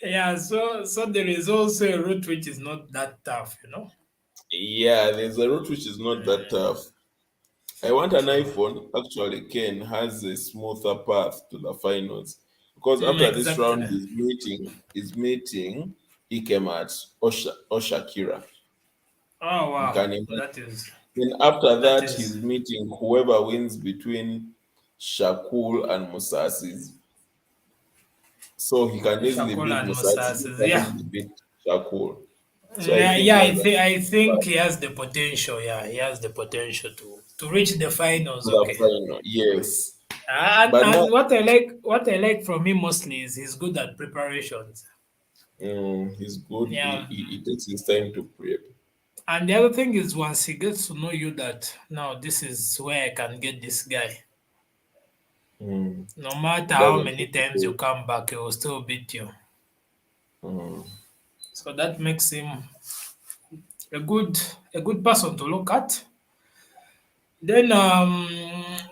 Yeah, so there is also a route which is not that tough. You know. Yeah, there's a route which is not that tough. I want an True. iPhone. Actually, Ken has a smoother path to the finals because after this Exactly. round, he's meeting Ikemat Oshakira. Oh You wow, can imagine. that is Then after that that, is he's meeting whoever wins between Shakul and Musasi's. So he can easily Shakola beat and Musasi. He Musas. can Yeah. easily beat Shakul. So I Yeah, think he yeah, has a I think he has the potential. Yeah, he has the potential to reach the finals. for the Okay. final. Yes. And But now what I like from him mostly is he's good at preparations. he's good. He, Yeah. he, he takes his time to prep. And the other thing is once he gets to know you that now this is where I can get this guy. Mm. No matter He how doesn't many times you hesitate. come back, he will still beat you. Mm. So that makes him a good a good person to look at. Then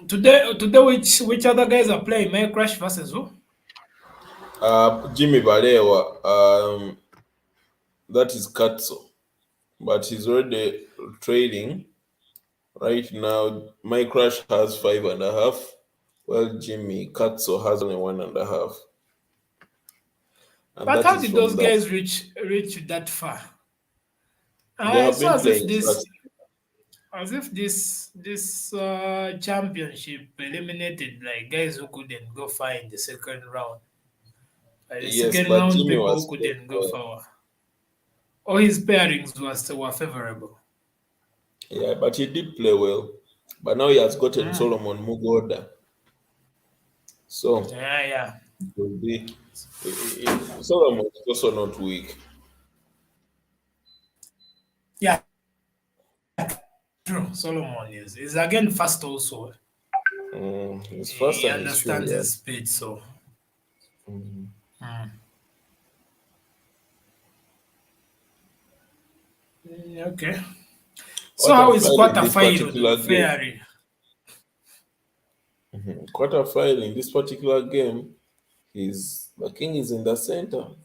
today which other guys are playing? May Crash versus who? Jimmy Balewa, that is Katso, but he's already trading right now. My crash has 5.5, while Jimmy Katso has only 1.5, and But that how is did from those the. guys reach that far? They I have saw been as if playing this such. as if this championship eliminated like guys who couldn't go far in the second round. Like the Yes, second but round Jimmy people was who playing couldn't go well. far. All his pairings were favorable. Yeah, but he did play well. But now he has gotten Mm. Solomon Mugoda, so Yeah, yeah. it will be. Solomon is also not weak. Yeah, true. Solomon is again fast also. He's fast He and he's understands furious. his speed, so Mhm. mm. Okay. So how is Kwatafile in this Kwatafile particular game. faring? Kwatafile in this particular game, he's the king is in the center.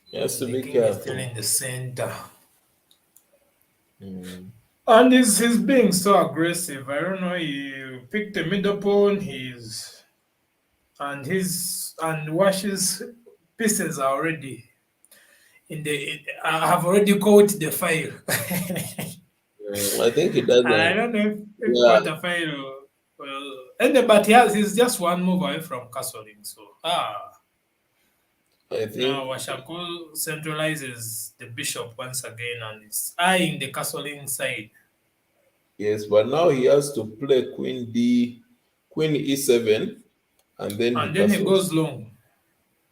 He has to The be king is still careful. in the center. Mm. And he's being so aggressive. I don't know. He picked a middle pawn. And Wash's pieces are already in the. I have already caught the file. I think he I doesn't. don't know if Yeah, Quarterfile will. And but he's just one move away from castling. So I Now think Washakuru centralizes the bishop once again and is eyeing the castling side. yes, but now he has to play Queen E7, and then he And then he goes castles. long.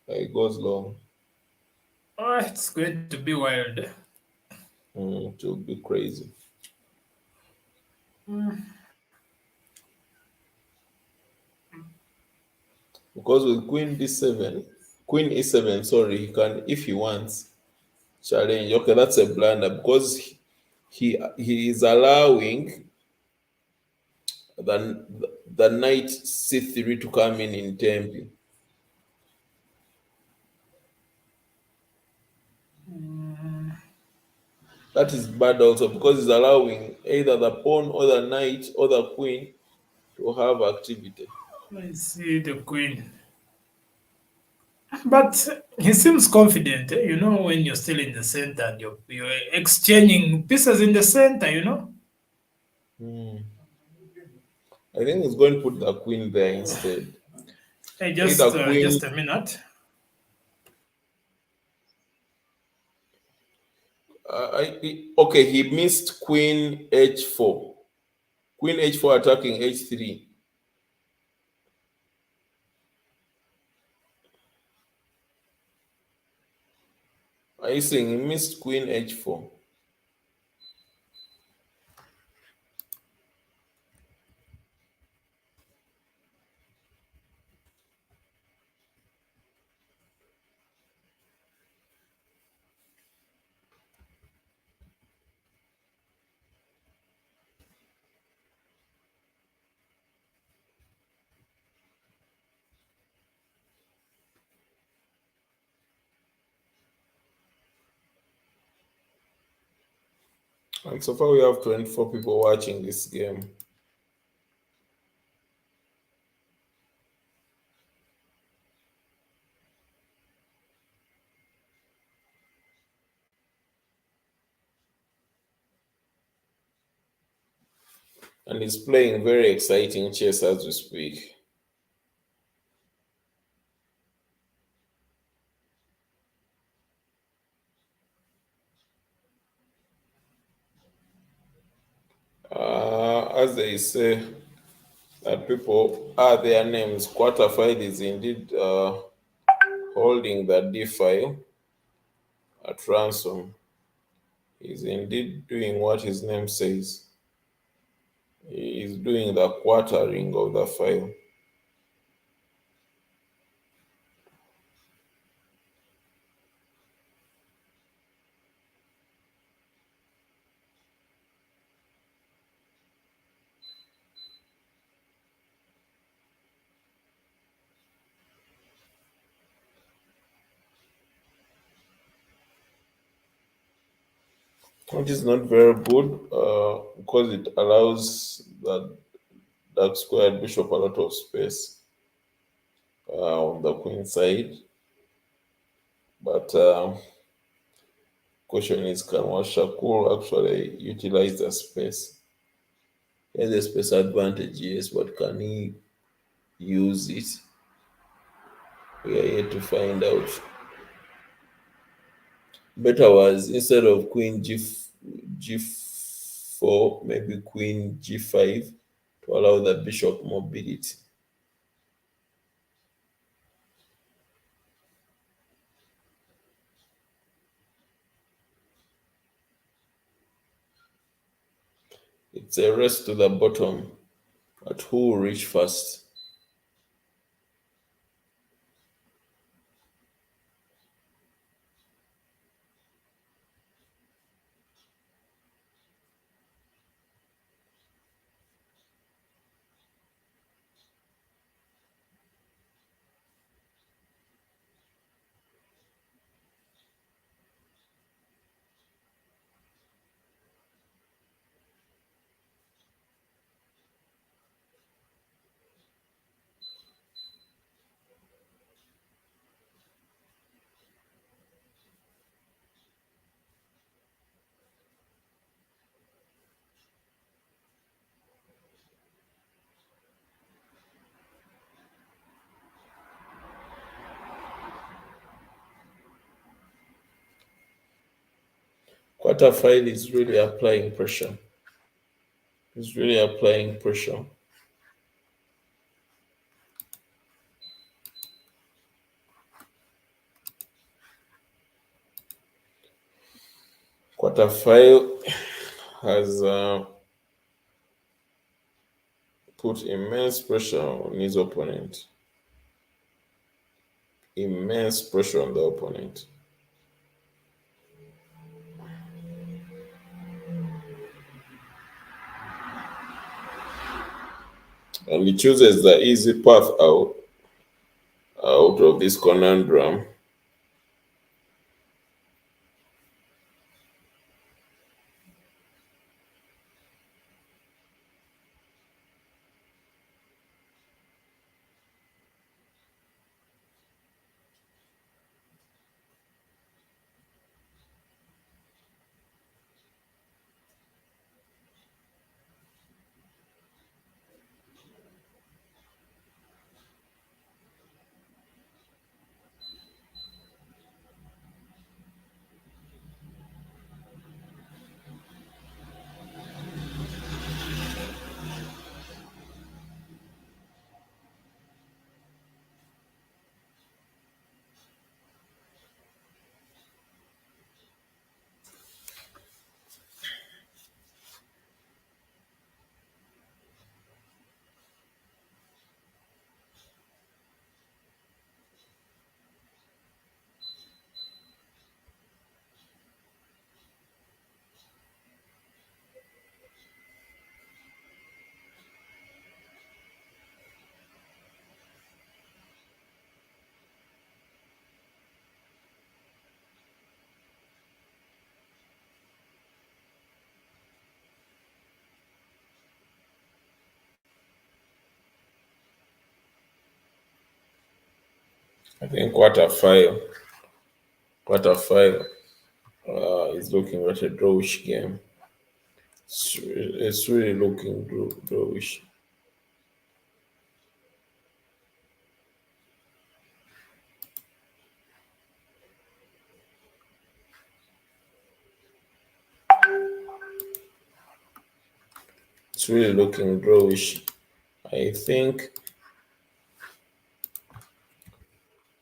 It goes long. Oh, it's going to be wild. To be crazy. Because with Queen E7, sorry, he can, if he wants, challenge. Okay, that's a blunder because he is allowing the the knight C3 to come in tempo. That is bad also because it's allowing either the pawn or the knight or the queen to have activity. I see the queen. But he seems confident, when you're still in the center and you're exchanging pieces in the center. Hmm. I think he's going to put the queen there instead. Hey, Either queen, just a minute. okay, he missed queen h4. Queen h4 attacking h3. Are you saying he missed queen h4? And so far, we have 24 people watching this game. And he's playing very exciting chess as we speak. As they say, that people are their names. Kwatafile is indeed holding the D file at ransom. He's indeed doing what his name says. He is doing the quartering of the file. Which is not very good because it allows the dark squared bishop a lot of space on the queen side. But question is, can Washakuru actually utilize the space? He has a space advantage, yes, but can he use it? We are yet to find out. Better was instead of G4, maybe queen G5 to allow the bishop mobility. It's a race to the bottom at who will reach first. Kwatafile is really applying pressure. He's really applying pressure. Kwatafile has put immense pressure on his opponent. Immense pressure on the opponent. And he chooses the easy path out of this conundrum. I think Kwatafile is looking at a drawish game. It's really looking drawish. It's really looking drawish. I think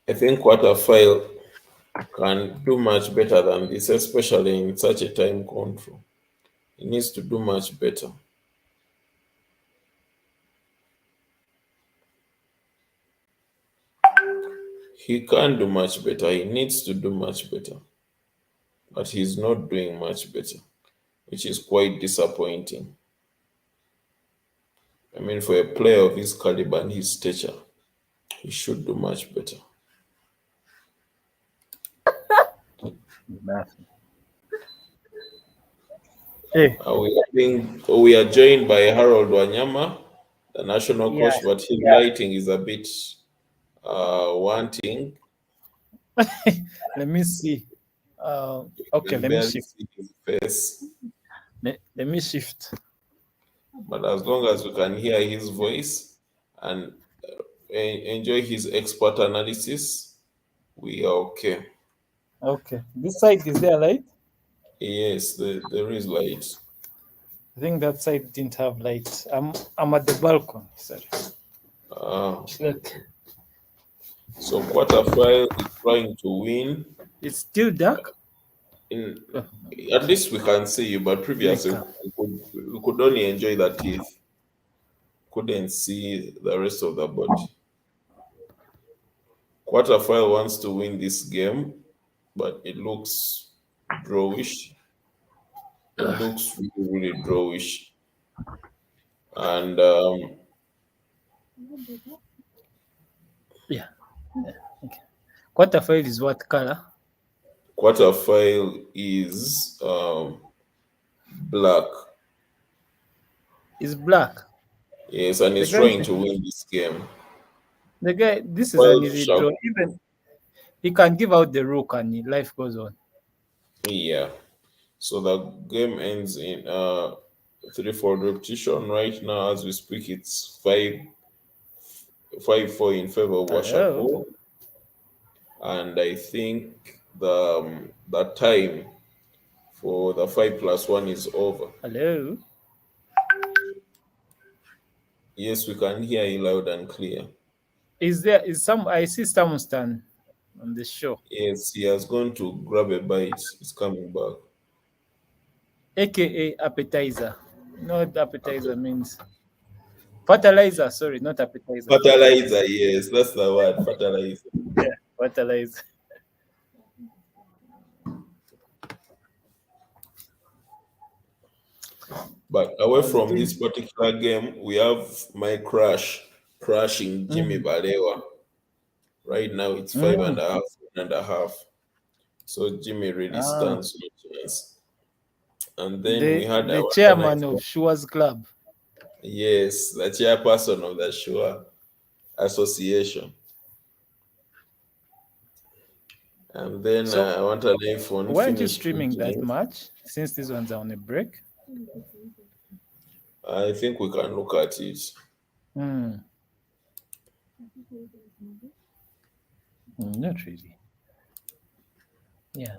I think Kwatafile can do much better than this, especially in such a time control. He needs to do much better. He can do much better. He needs to do much better. But he's not doing much better, which is quite disappointing. I mean, for a player of his caliber and his stature, he should do much better. Nothing. Hey, We are joined by Harold Wanyama, the national yeah, coach, but his yeah. lighting is a bit wanting. Let me see. Okay, You can let me barely shift. see his face. Let me shift. But as long as we can hear his voice and enjoy his expert analysis, we are okay. Okay, this side is there light? Yes, there is light. I think that side didn't have light. I'm at the balcony. Sorry. Uh, Look, so Quarterfile is trying to win. it's still dark. In Oh, At least we can see you, but previously Maker. we could only enjoy the teeth. Couldn't see the rest of the body. Quarterfile wants to win this game, but it looks drawish. It looks really, really drawish. And Yeah. Okay. Quarterfile is what color? Quarterfile is black. Is black. Yes, and The he's guy, trying to win this game. this is an While easy Shark, draw. Even he can give out the rook and life goes on. yeah. So the game ends in 3-4 repetition. Right now, as we speak, it's 5-4 in favor of Oh, Washakuru. And I think the time for the 5+1 is over. Hello. Yes, we can hear you loud and clear. Is some? I see Stamustan on the show. Yes, he has gone to grab a bite. He's coming back. AKA appetizer. Not appetizer means fertilizer. Sorry, not appetizer. Fertilizer, yes, that's the word, fertilizer. Yeah, fertilizer. But I away was from doing. this particular game, we have my crushing Jimmy Mm, Balewa. Right now it's five and mm. a half, 1.5. So Jimmy really Ah, stands no chance. And then we had the our other chairman nice of one. Shua's club. Yes, the chairperson of the Shua Association. And then So I want an iPhone why aren't you finished streaming that drinking. much since these ones are on a break? I think we can look at it. Hmm. Not really. Yeah.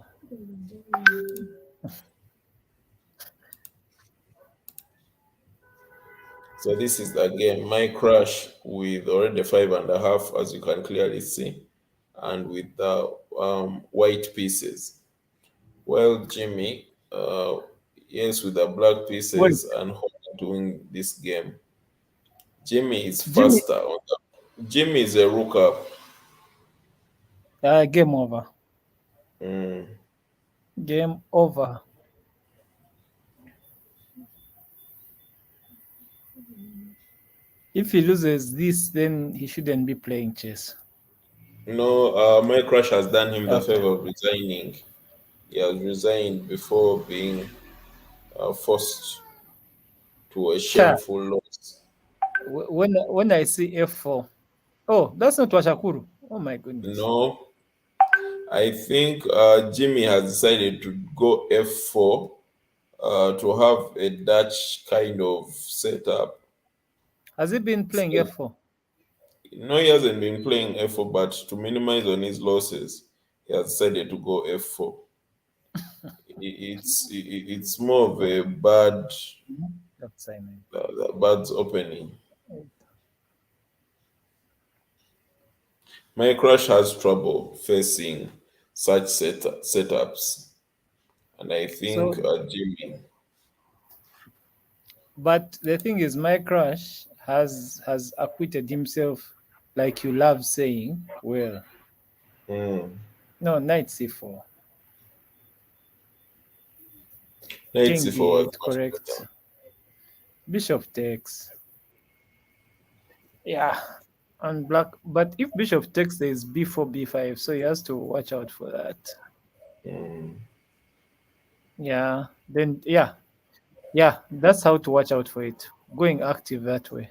So this is the game. My crush with already 5.5, as you can clearly see, and with the white pieces. Well, Jimmy, yes, with the black Wait, pieces and how doing this game. Jimmy is Jimmy. faster. Jimmy is a rook up. Game over. Mm. Game over. If he loses this, then he shouldn't be playing chess. No, my crush has done him the Okay. favor of resigning. He has resigned before being forced to a Cha. shameful loss. When I see F4, oh, that's not Washakuru. Oh my goodness. No, I think Jimmy has decided to go f4 to have a Dutch kind of setup. Has he been playing So, F4? no, he hasn't been playing f4, but to minimize on his losses, he has decided to go f4. It's more of a That's Simon. bad opening. My crush has trouble facing such setups, and I think So, Jimmy. but the thing is, my crush has acquitted himself, like you love saying. Well, Mm. no, knight c4, Knight king c4 was d8, much correct. better. Bishop takes. Yeah, and black. But if bishop takes, there is b4, b5, so he has to watch out for that. Mm. Yeah. Then yeah, that's how to watch out for it. Going active that way.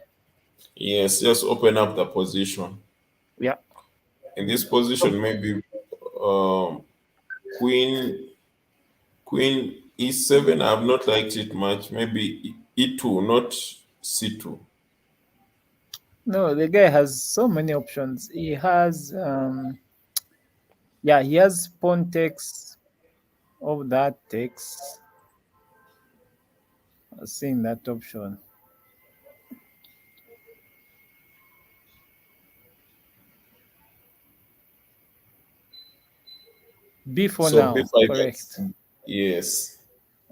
Yes, just open up the position. Yeah. In this position, maybe um, queen queen e7. I've not liked it much. Maybe e2, not c2. No, the guy has so many options. He has yeah, he has pawn takes, all that takes. I've seen that option. B for So now, b5 correct. yes.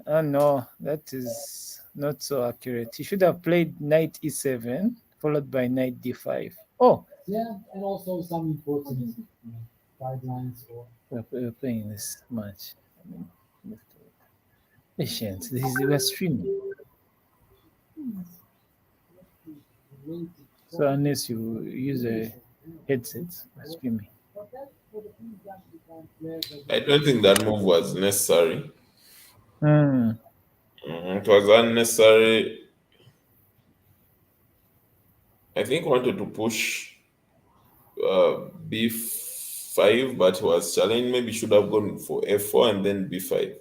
No, that is not so accurate. He should have played knight e7 followed by knight d5. Oh, Yeah, and also some important guidelines or we're playing this match. I mean, patient. This is we're streaming. related. So unless you use a headset, we're streaming. But that's for the things that we can play I don't think that move was necessary. Hmm. It was unnecessary. I think wanted to push b5, but he was challenged. Maybe should have gone for f4 and then b5,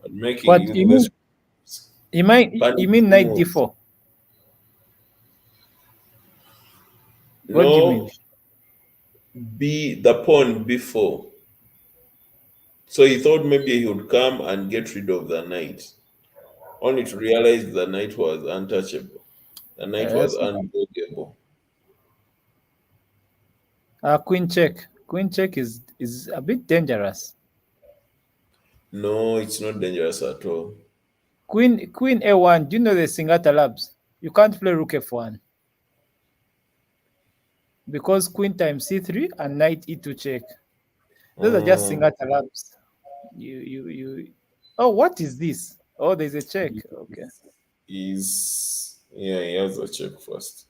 but making What you useless mean? You mean panicking knight moves. d4? What do you mean? No, b the pawn b4. So he thought maybe he would come and get rid of the knight, only to realize the knight was untouchable. The knight was That's unblockable. queen check. Queen check is a bit dangerous. No, it's not dangerous at all. Queen a1. Do you know the Singata Labs? You can't play rook f1 because queen times c3 and knight e2 check. Those are just Mm, Singata Labs. You. Oh, what is this? Oh, there's a check. Okay, yeah, he has a check first.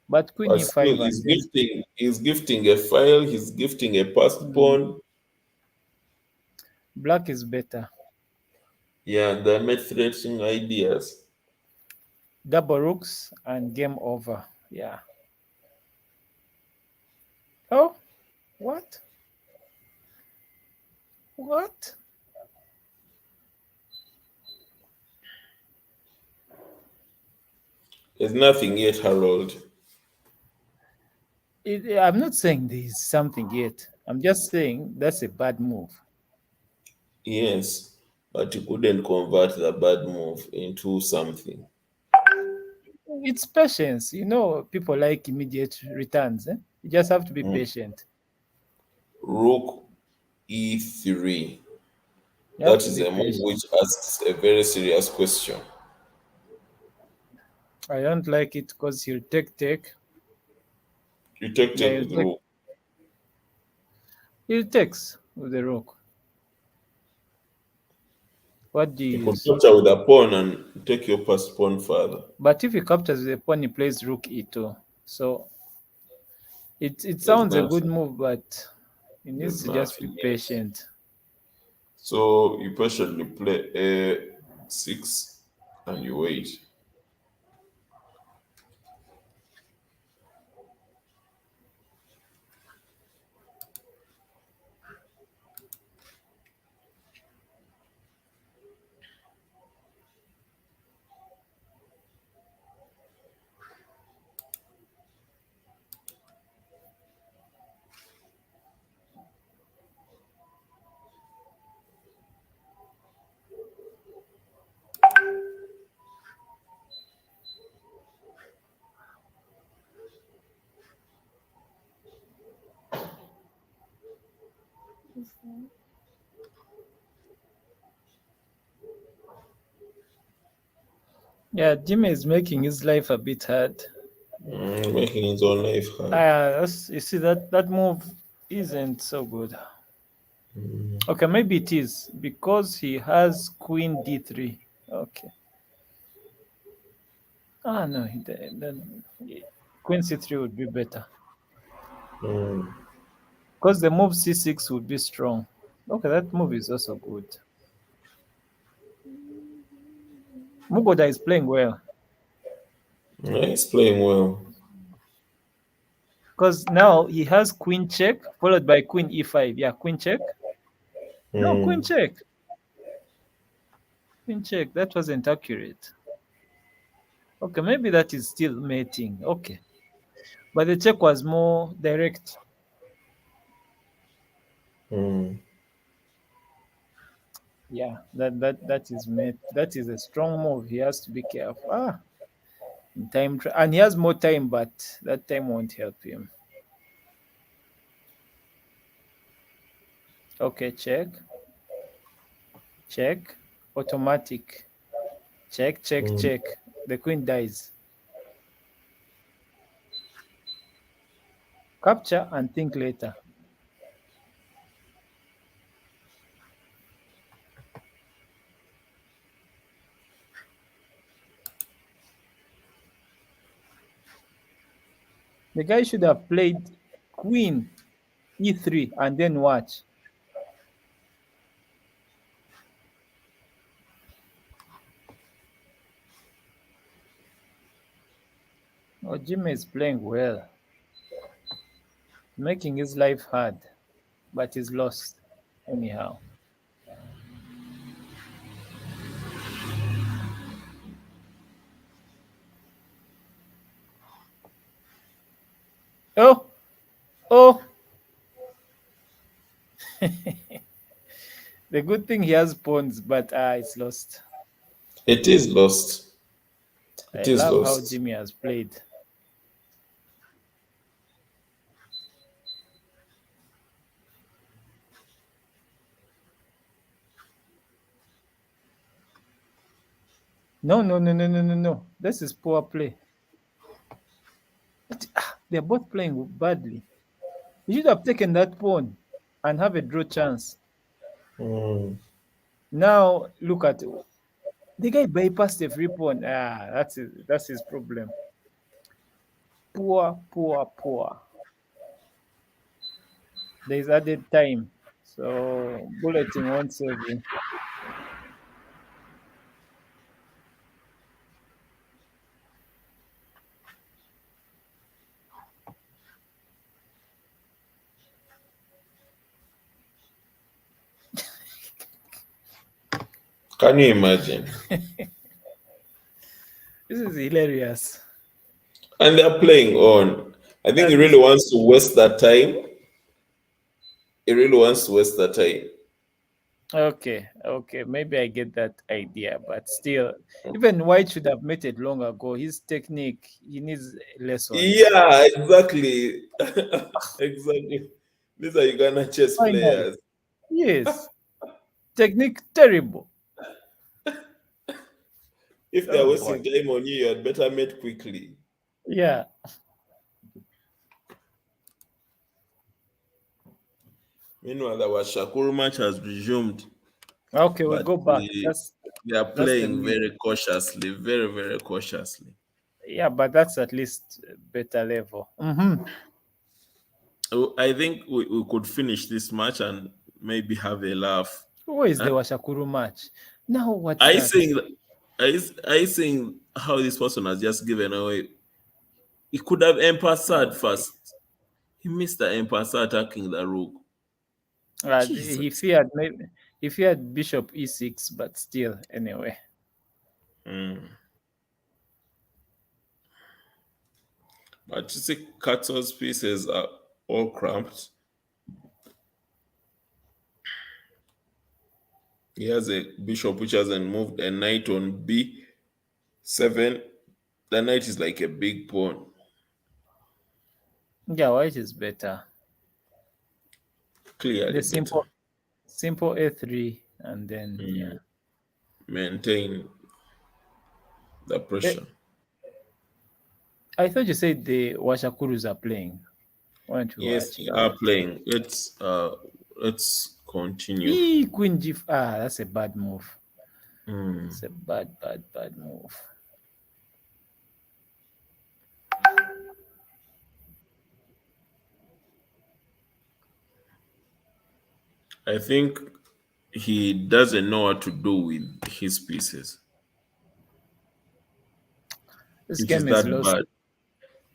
but queen But still, e5 and then he's gifting a file, he's gifting a passed mm, pawn. black is better. Yeah, they're not threatening ideas. Double rooks and game over. Yeah. Oh, what? What? There's nothing yet, Harold. I'm not saying there's something yet. I'm just saying that's a bad move. Yes, but you couldn't convert the bad move into something. It's patience. You know, people like immediate returns. Eh? You just have to be Mm. patient. Rook e3. You have That to is be a move patient. which asks a very serious question. I don't like it because he'll take. You take Yeah, take with rook. he'll takes with the rook. What do You you could use? capture with a pawn and take your passed pawn further. But if he captures with the pawn, he plays rook e2. So it There's sounds a good nothing. move, but he needs There's to just be nothing yet. patient. So you patiently play a6 and you wait. Yeah, Jimmy is making his life a bit hard. Making his own life hard. You see that move isn't so good. Okay, maybe it is because he has queen d3. Okay. Ah no, then queen c3 would be better Mm. because the move c6 would be strong. Okay, that move is also good. Mugoda is playing well Yeah, he's playing well. because now he has queen check followed by queen e5. Yeah, queen check. No, queen Mm. check. Queen check. That wasn't accurate. Okay, maybe that is still mating. Okay, but the check was more direct. Mm. Yeah, that is mate. That is a strong move. He has to be careful. In and he has more time, but that time won't help him. Okay, check, automatic, Mm. check. The queen dies. Capture and think later. The guy should have played queen e3 and then watch. Oh, Jimmy is playing well, making his life hard, but he's lost anyhow. Oh, oh, The good thing he has pawns, but it's lost. It is lost. I It is love how lost. Jimmy has played. No, no, no, no, no, no, no. This is poor play. They're both playing badly. You should have taken that pawn and have a draw chance. Mm. Now look at the guy bypassed the free pawn. That's his problem. Poor, poor, poor. There's added time. So bulleting won't save you. Can you imagine? This is hilarious. And they're playing on. I think he That really is wants to waste that time. He really wants to waste that time. okay. Okay, maybe I get that idea, but still, even White should have made it long ago. His technique, he needs lessons. Yeah, exactly. Exactly. These are Uganda chess Finally, players. yes, technique terrible. If they're Oh boy, wasting time on you, you had better mate quickly. yeah. Meanwhile, the Washakuru match has resumed, Okay, we but go back. they are That's the playing lead. very cautiously, very, very cautiously. Yeah, but that's at least better level. I think we could finish this match and maybe have a laugh. Who is the Huh? Washakuru match? Now what's I that? think I think how this person has just given away. He could have Empasad Okay. first. He missed the Empasa attacking the rook. He Jesus. feared maybe he feared Bishop E6, but still, anyway. Mm. But you see, Khartso's pieces are all cramped. He has a bishop which hasn't moved, a knight on B7. The knight is like a big pawn. Yeah, White is better. Clearly The better. simple A3, and then yeah. Mm. Maintain the Eh, pressure. I thought you said the Washakurus are playing. Why don't you Yes, watch? they are playing. Let's continue. Queen G. That's a bad move. Mm. It's a bad, bad, bad move. I think he doesn't know what to do with his pieces. This It is game is that lost. bad.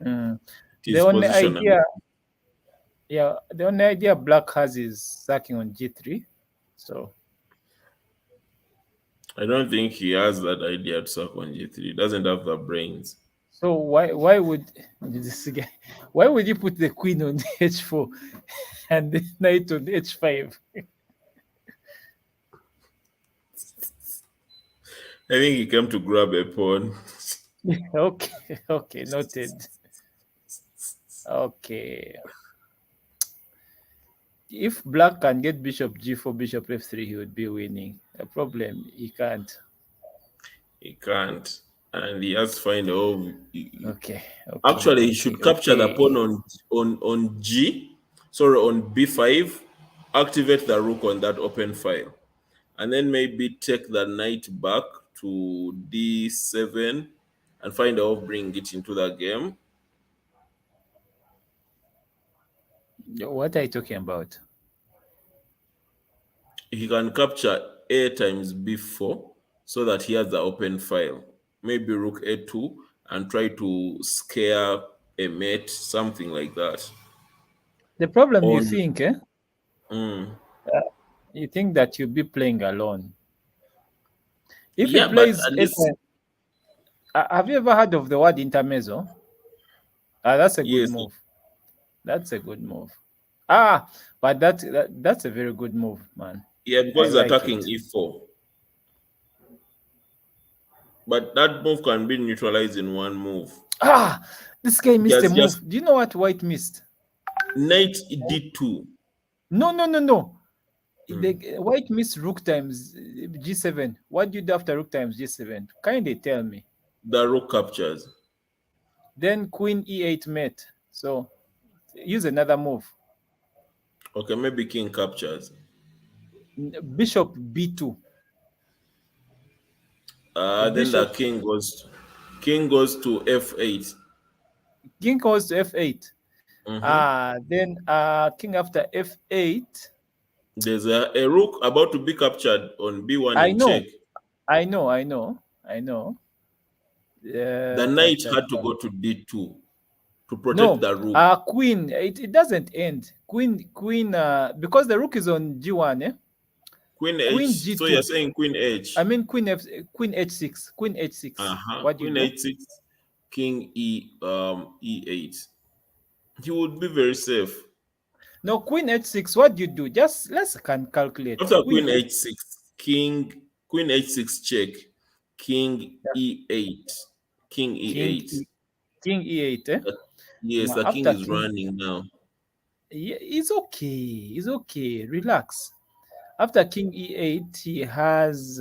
Mm. The His only position. idea, yeah, the only idea Black has is sacking on G3. So I don't think he has that idea to suck on G3. He doesn't have the brains. so why would this guy? Why would you put the queen on H4 and the knight on H5? I think he came to grab a pawn. Okay, okay, noted. Okay. If Black can get Bishop G4, Bishop F3, he would be winning. The problem, he can't. He can't. And he has to find a Okay, okay. Actually, he okay, should capture the okay. pawn on B5, activate the rook on that open file, and then maybe take the knight back to D7 and find out bring it into the game. What are you talking about? He can capture A times B4 so that he has the open file. Maybe rook A2 and try to scare a mate, something like that. The problem you On think, mm, you think that you'll be playing alone. If he yeah, but plays at it, least have you ever heard of the word intermezzo? That's a good yes, move. That's a good move. But that's a very good move, man. Yeah, I because he's like attacking it. e4. But that move can be neutralized in one move. This guy He missed a has move. just Do you know what white missed? knight d2. No, no, no, no. Mm. The white missed rook times g7. What do you do after rook times g7? Kind of tell me. The rook captures. Then queen e8 mate. So use another move. Okay, maybe king captures. Bishop b2. Then the Bishop king goes to f8. king goes to f8. Mm-hmm. Then king after f8. There's a rook about to be captured on b1 I in check. know, I know. The knight had to go to d2 to protect No, the rook. queen. It doesn't end. Queen. Because the rook is on g1. Queen Queen h. So you're g2. saying queen h. I mean queen h6. Queen h6. What do you Queen do? h6, king e8. He would be very safe. No, queen h6. What do you do? Just let's calculate. After Queen queen h6, queen h6 check, king e8, king king e8. king e8. Yes, Now the king after is king, running now. yeah, it's okay. It's okay. Relax. After king e8, he has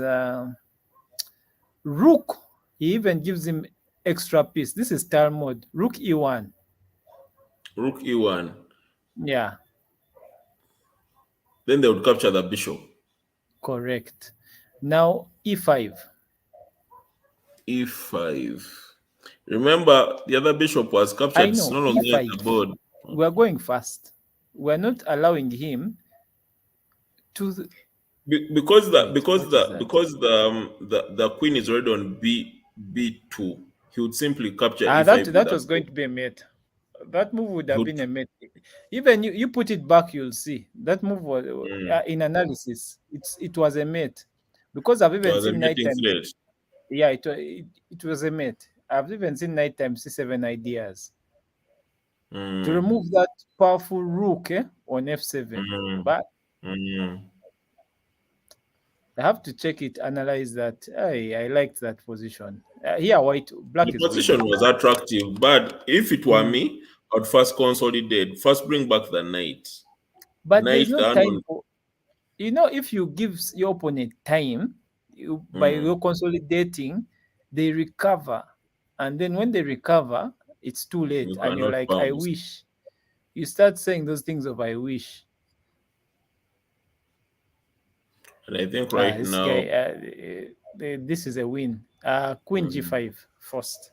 rook. He even gives him extra piece. This is star mode. Rook e1. Rook e1. Yeah, Then they would capture the bishop. correct. Now e5. e5. Remember, the other bishop was captured. I It's know, no longer on the e5. board. We're going fast. We're not allowing him to. Because the Wait, because what is the that? because the queen is already on b2. He would simply capture That e5 with a was going to be a mate. That move would he have would, been a mate. Even you put it back, you'll see that move was in analysis. It was a mate because I've it even was a seen mating nighttime. threat. Yeah, it was a mate. I've even seen nighttime c7 ideas to Mm, remove that powerful rook on f7. mm, But mm. I have to check it, analyze that. I liked that position. Here, black The is going position deep. was attractive, but if it were Mm. me, I'd first consolidate. First, bring back the knight. But there's Knight no down time on. for, if you give your opponent time, by Mm, your consolidating, they recover. And then when they recover, it's too late. you And you're cannot like, I bounce. wish. You start saying those things of I wish. And I think right This now, guy, this is a win. Queen mm, g5 first.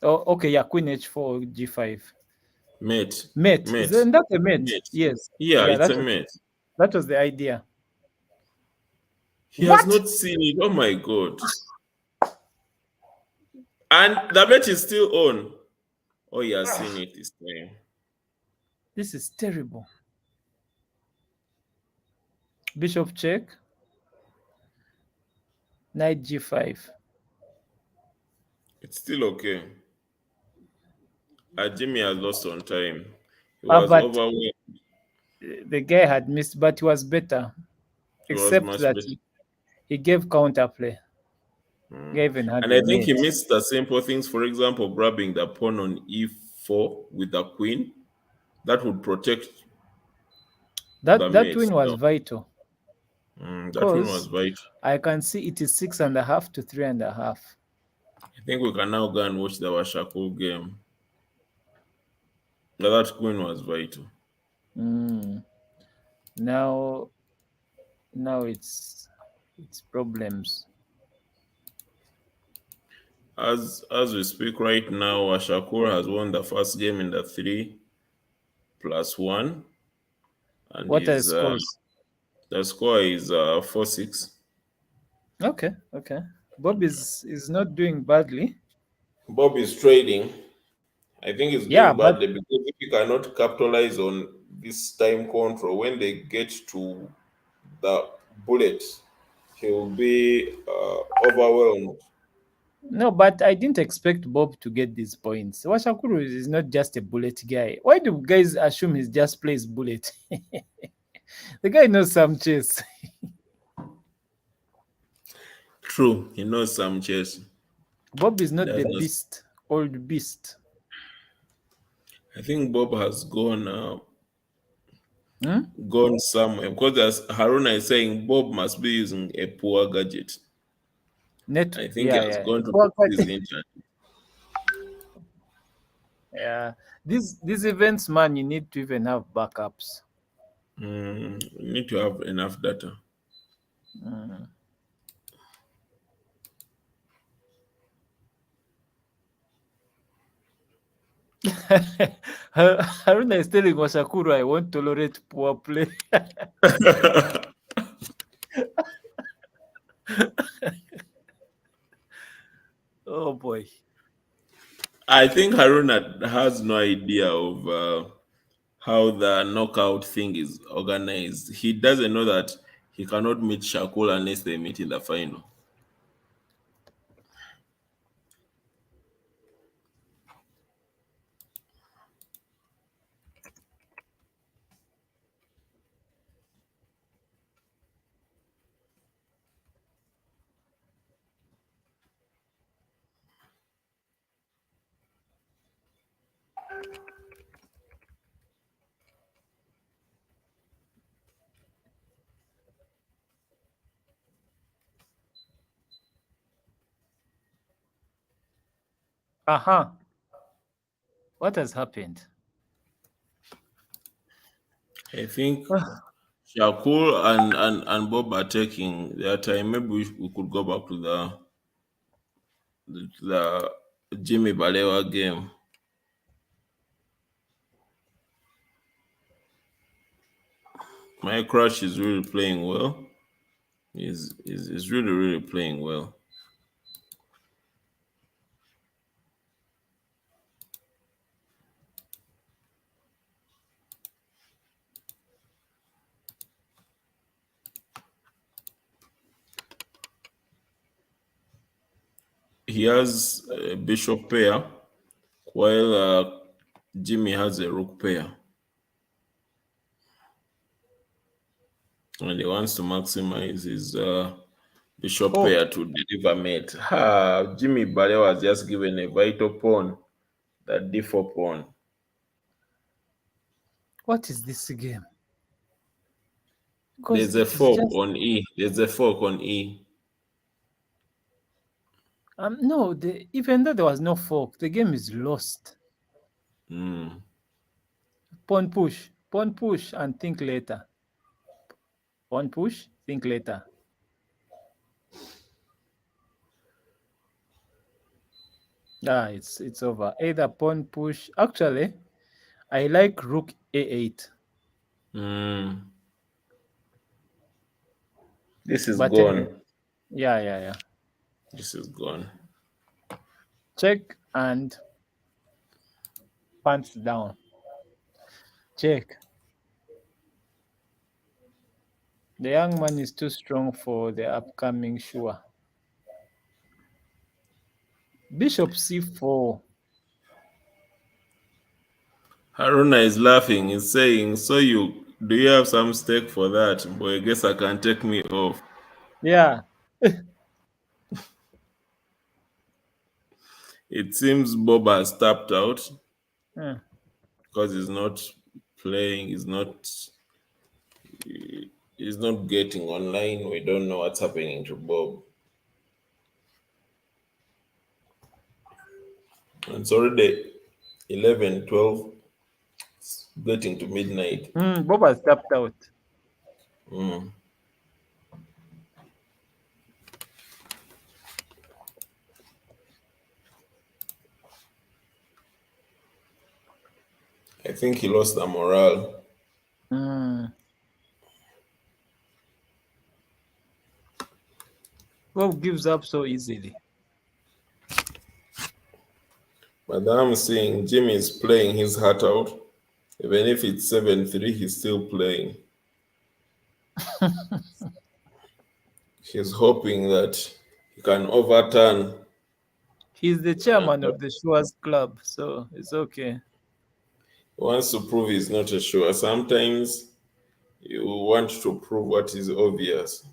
Oh, okay, yeah, queen h4, g5. mate, Mate. mate, Isn't that a mate? mate. Yes. Yeah, Yeah, it's a mate. that was the idea. He has What? not seen it. Oh my god! And the bet is still on. Oh, he has seen it this time. This is terrible. Bishop check. Knight g5. It's still okay. Jimmy has lost on time. He was But overwhelmed. the guy had missed, but he was better, He was except much that better. he gave counterplay. Mm. He even had And a I think he mate. missed the simple things. For example, grabbing the pawn on e4 with the queen. That would protect the That mate. win was vital That win was because vital. I can see it is 6.5 to 3.5. I think we can now go and watch the Washakuru game. That queen was vital. Now it's problems. As we speak right now, Washakuru has won the first game in the 3+1, and What are the scores? the score is 4-6. Okay. Bob is not doing badly. Bob is trading. I think he's Yeah, doing but badly because if he cannot capitalize on this time control, when they get to the bullet, he will be overwhelmed. no, but I didn't expect Bob to get these points. Washakuru is not just a bullet guy. Why do guys assume he just plays bullet? The guy knows some chess. True, he knows some chess. Bob is not Does the not. beast, old beast. I think Bob has Hmm? gone somewhere because as Haruna is saying, Bob must be using a poor gadget. I think he Yeah, has yeah. gone to Poor his guy. internet. Yeah. These events, man, you need to even have backups. We need to have enough data. Mm. Haruna is telling Washakuru, I won't tolerate poor play. Oh boy. I think Haruna has no idea of how the knockout thing is organized. He doesn't know that he cannot meet Shakul unless they meet in the final. Uh-huh. What has happened? I think Shakul and Bob are taking their time. Maybe we could go back to the Jimmy Balewa game. My crush is really playing well. Is really playing well. He has a bishop pair, while Jimmy has a rook pair, and he wants to maximize his bishop Oh, pair to deliver mate. Jimmy Balewa has just given a vital pawn, the d4 pawn. what is this game? Because There's a it is fork just on E. There's a fork on E. no, even though there was no fork, the game is lost. Mm. Pawn push, and think later. Pawn push, think later. It's over. Either pawn push. Actually, I like rook a8, Mm. This is but anyway, gone. yeah. This is gone. Check and pants down. Check. The young man is too strong for the upcoming Shua. Bishop c4. Haruna is laughing. He's saying, "So do you have some stake for that? Boy, I guess I can take me off." Yeah. It seems Bob has tapped out Hmm. because he's not playing. He's not getting online. We don't know what's happening to Bob. And it's already 11, 12, getting to midnight. Bob has tapped out. Mm. I think he lost the morale. Bob gives up so easily. But I'm seeing Jimmy is playing his heart out. Even if it's 7-3, he's still playing. He's hoping that he can overturn. He's the chairman of the Shua's club, so it's okay. He wants to prove he's not a sure. Sometimes You want to prove what is obvious.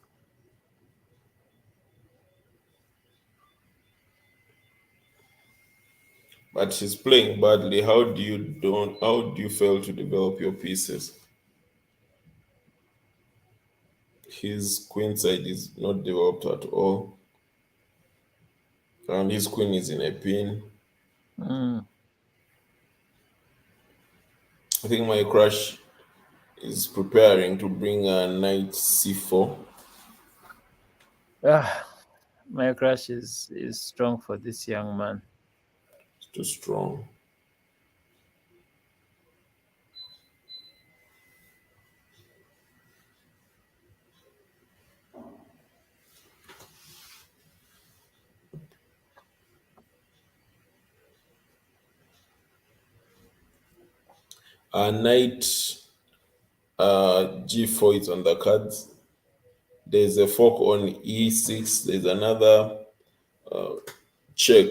But he's playing badly. How do you fail to develop your pieces? His queen side is not developed at all. And his queen is in a pin. Mm. I think my crush is preparing to bring a knight c4. Ah, my crush is strong for this young man. It's too strong. Knight g4 is on the cards. There's a fork on e6. There's another check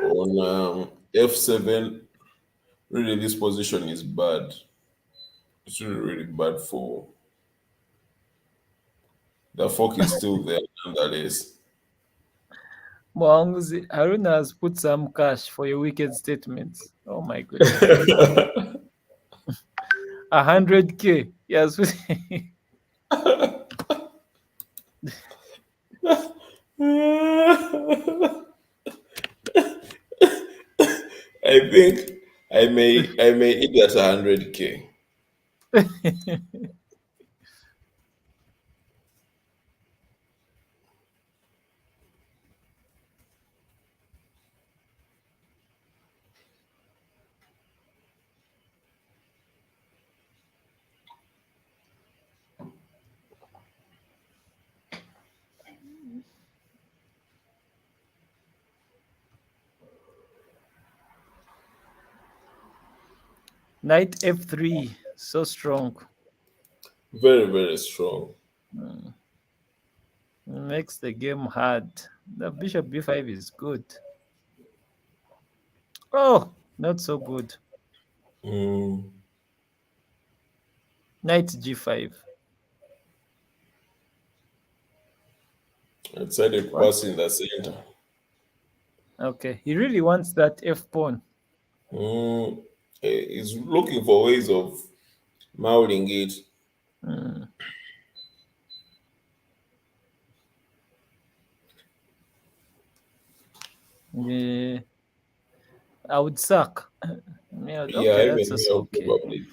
on f7. Really, this position is bad. It's really bad for the fork is still there nonetheless. Mwanguzi, Haruna has put some cash for your wicked statements. Oh my goodness. 100K. Yes. I think I may eat that 100K. Knight f3. So strong. Very, very strong. Makes the game hard. The bishop b5 is good. Oh, not so good. Mm. Knight g5. I decided pass in the center. Okay, he really wants that f pawn. He's looking for ways of moulding it. Mm. Yeah, I would suck. Yeah, Yeah, okay, even that's me, also I'll okay. probably.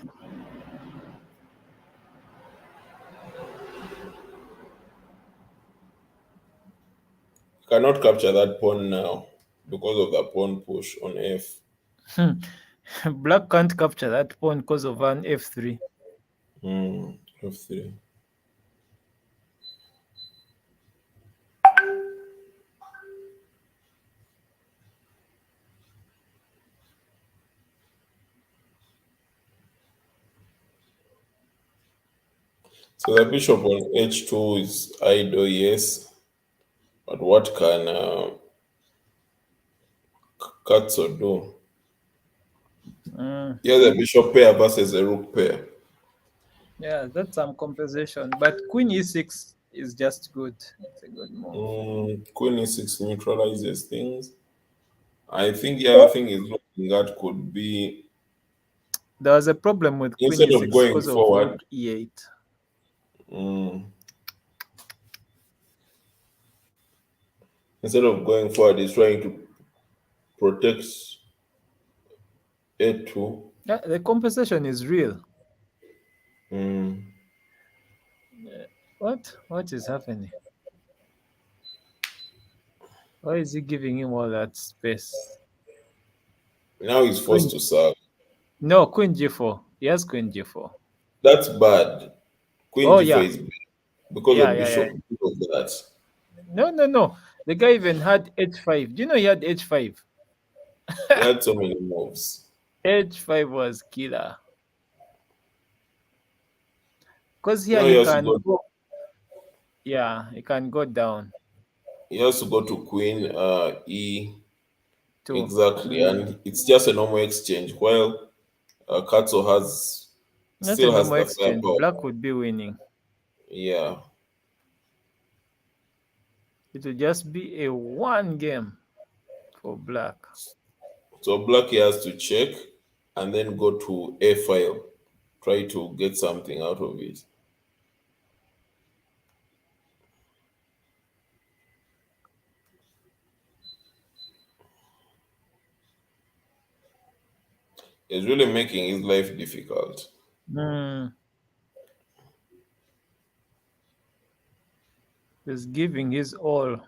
Cannot capture that pawn now because of the pawn push on f. Black can't capture that pawn because of an f3. F3. So the bishop on h2 is idle, yes. But what can Khartso do? Mm. Yeah, the bishop pair versus a rook pair. Yeah, that's some compensation. But queen e6 is just good. It's a good move. Queen e6 neutralizes things. I think the other thing is looking at could be There was a problem with queen instead of e6 going because of rook forward, e8. mm, he's trying to protect a2. Yeah, the compensation is real. Mm. What is happening? Why is he giving him all that space? Now he's forced Queen. to serve. No, queen g4. He has queen g4. That's bad. Queen Oh g4 yeah, is bad because yeah, of yeah, yeah. bishop. Because of that. No, no, no. The guy even had h5. Do you know he had h5? He had so many moves. H5 was killer. Because here Now he can go. Yeah, he can go down he has to go to queen e too. exactly, and it's just a normal exchange. While Khartso has Not a Still has normal the exchange. firepower. Black would be winning. Yeah. It would just be a one game for black. So black has to check and then go to a file, try to get something out of it. It's really making his life difficult. Hmm. He's giving his all.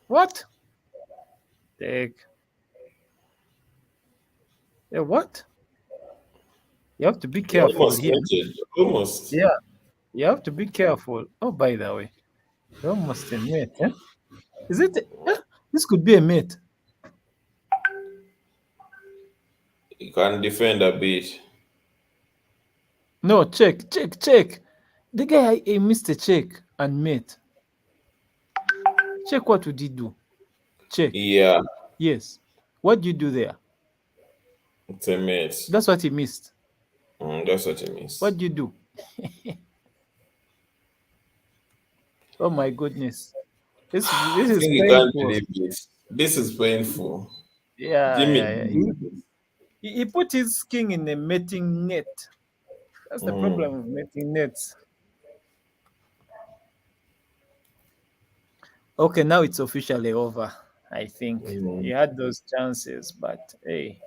What? Take. What? You have to be He careful almost here. mated. Almost. Yeah, you have to be careful. Oh, by the way, you're almost a mate. Eh? Is it? This could be a mate. He can defend a bit. No, check, check, check. The guy missed a check and mate. Check what would he do? Check. Yeah, Yes. What do you do there? it's a mate. That's what he missed. That's what it means. What do you do? Oh my goodness. This I is think he can't painful. believe this. This is painful. Yeah, Jimmy. yeah, yeah. He put his king in a mating net. That's the Mm, problem with mating nets. Okay, now it's officially over. I think he mm. had those chances, but hey,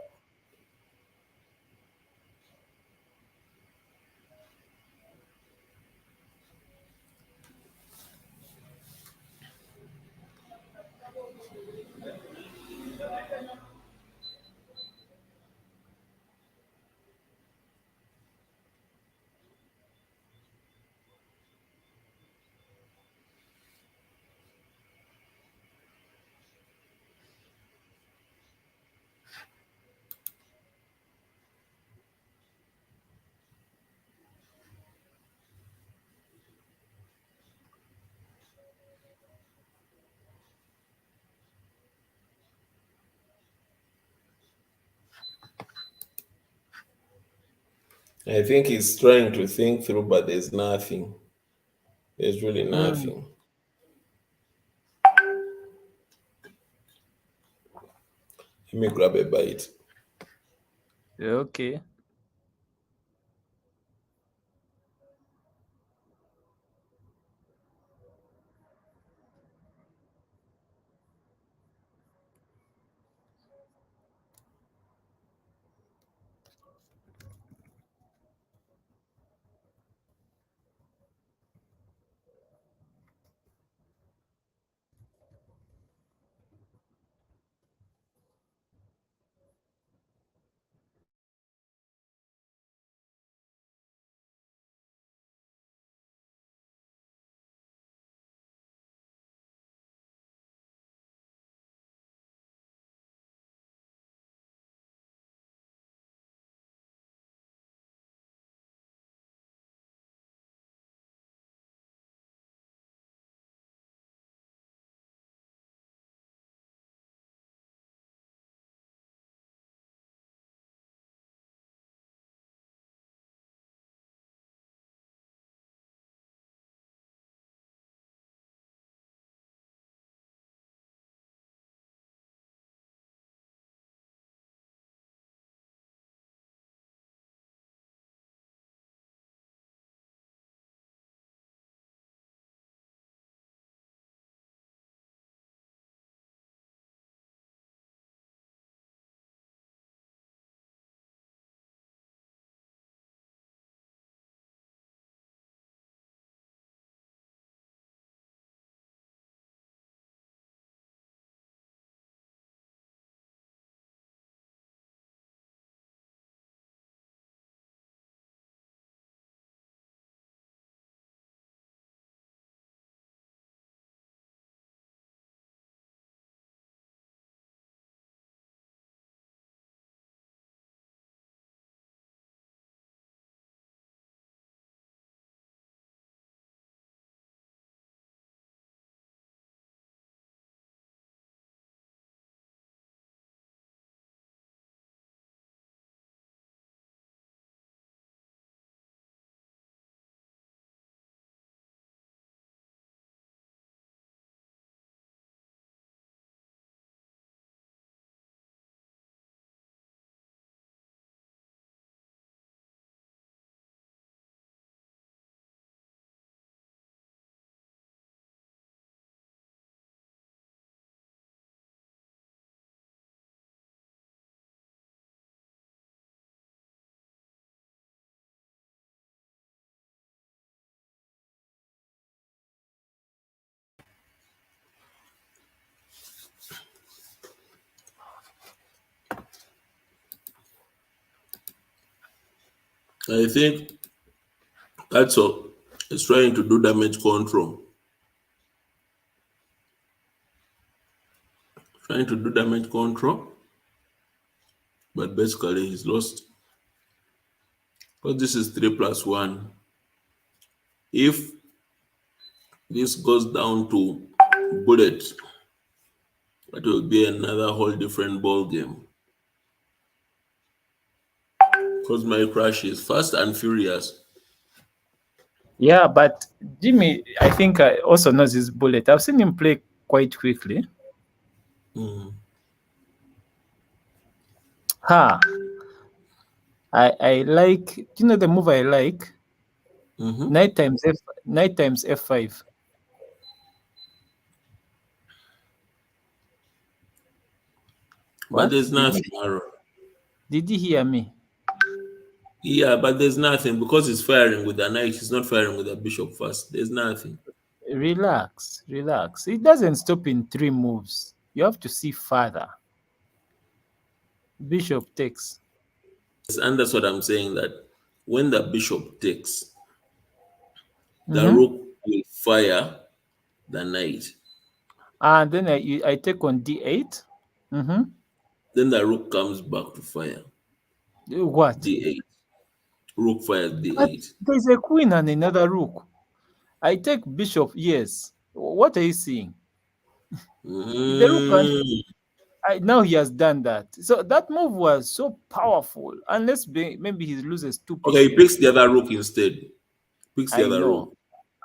I think he's trying to think through, but there's nothing. There's really mm, nothing. Let me grab a bite. okay. I think Khartso is trying to do damage control. Trying to do damage control, but basically he's lost. Because this is 3+1. If this goes down to bullet, that will be another whole different ball game. Because my crush is fast and furious. Yeah, but Jimmy, I think also knows his bullet. I've seen him play quite quickly. Mm. Ha! I like. Do you know the move I like? Mm-hmm. Knight times f5. But What? there's nothing, Aaron. Did you hear me? Yeah, but there's nothing because he's firing with the knight. He's not firing with the bishop first. There's nothing. Relax, relax. It doesn't stop in 3 moves. You have to see further. Bishop takes. And that's what I'm saying, that when the bishop takes, the Mhm. rook will fire the knight. And then I take on d8. Mm-hmm. Then the rook comes back to fire What? d8. Rook fires But d8. there's a queen and another rook. I take bishop, yes. What are you seeing? The rook and now he has done that. So that move was so powerful. Unless maybe he loses 2 Okay, he pieces. picks the other rook instead. Picks the I other know, rook.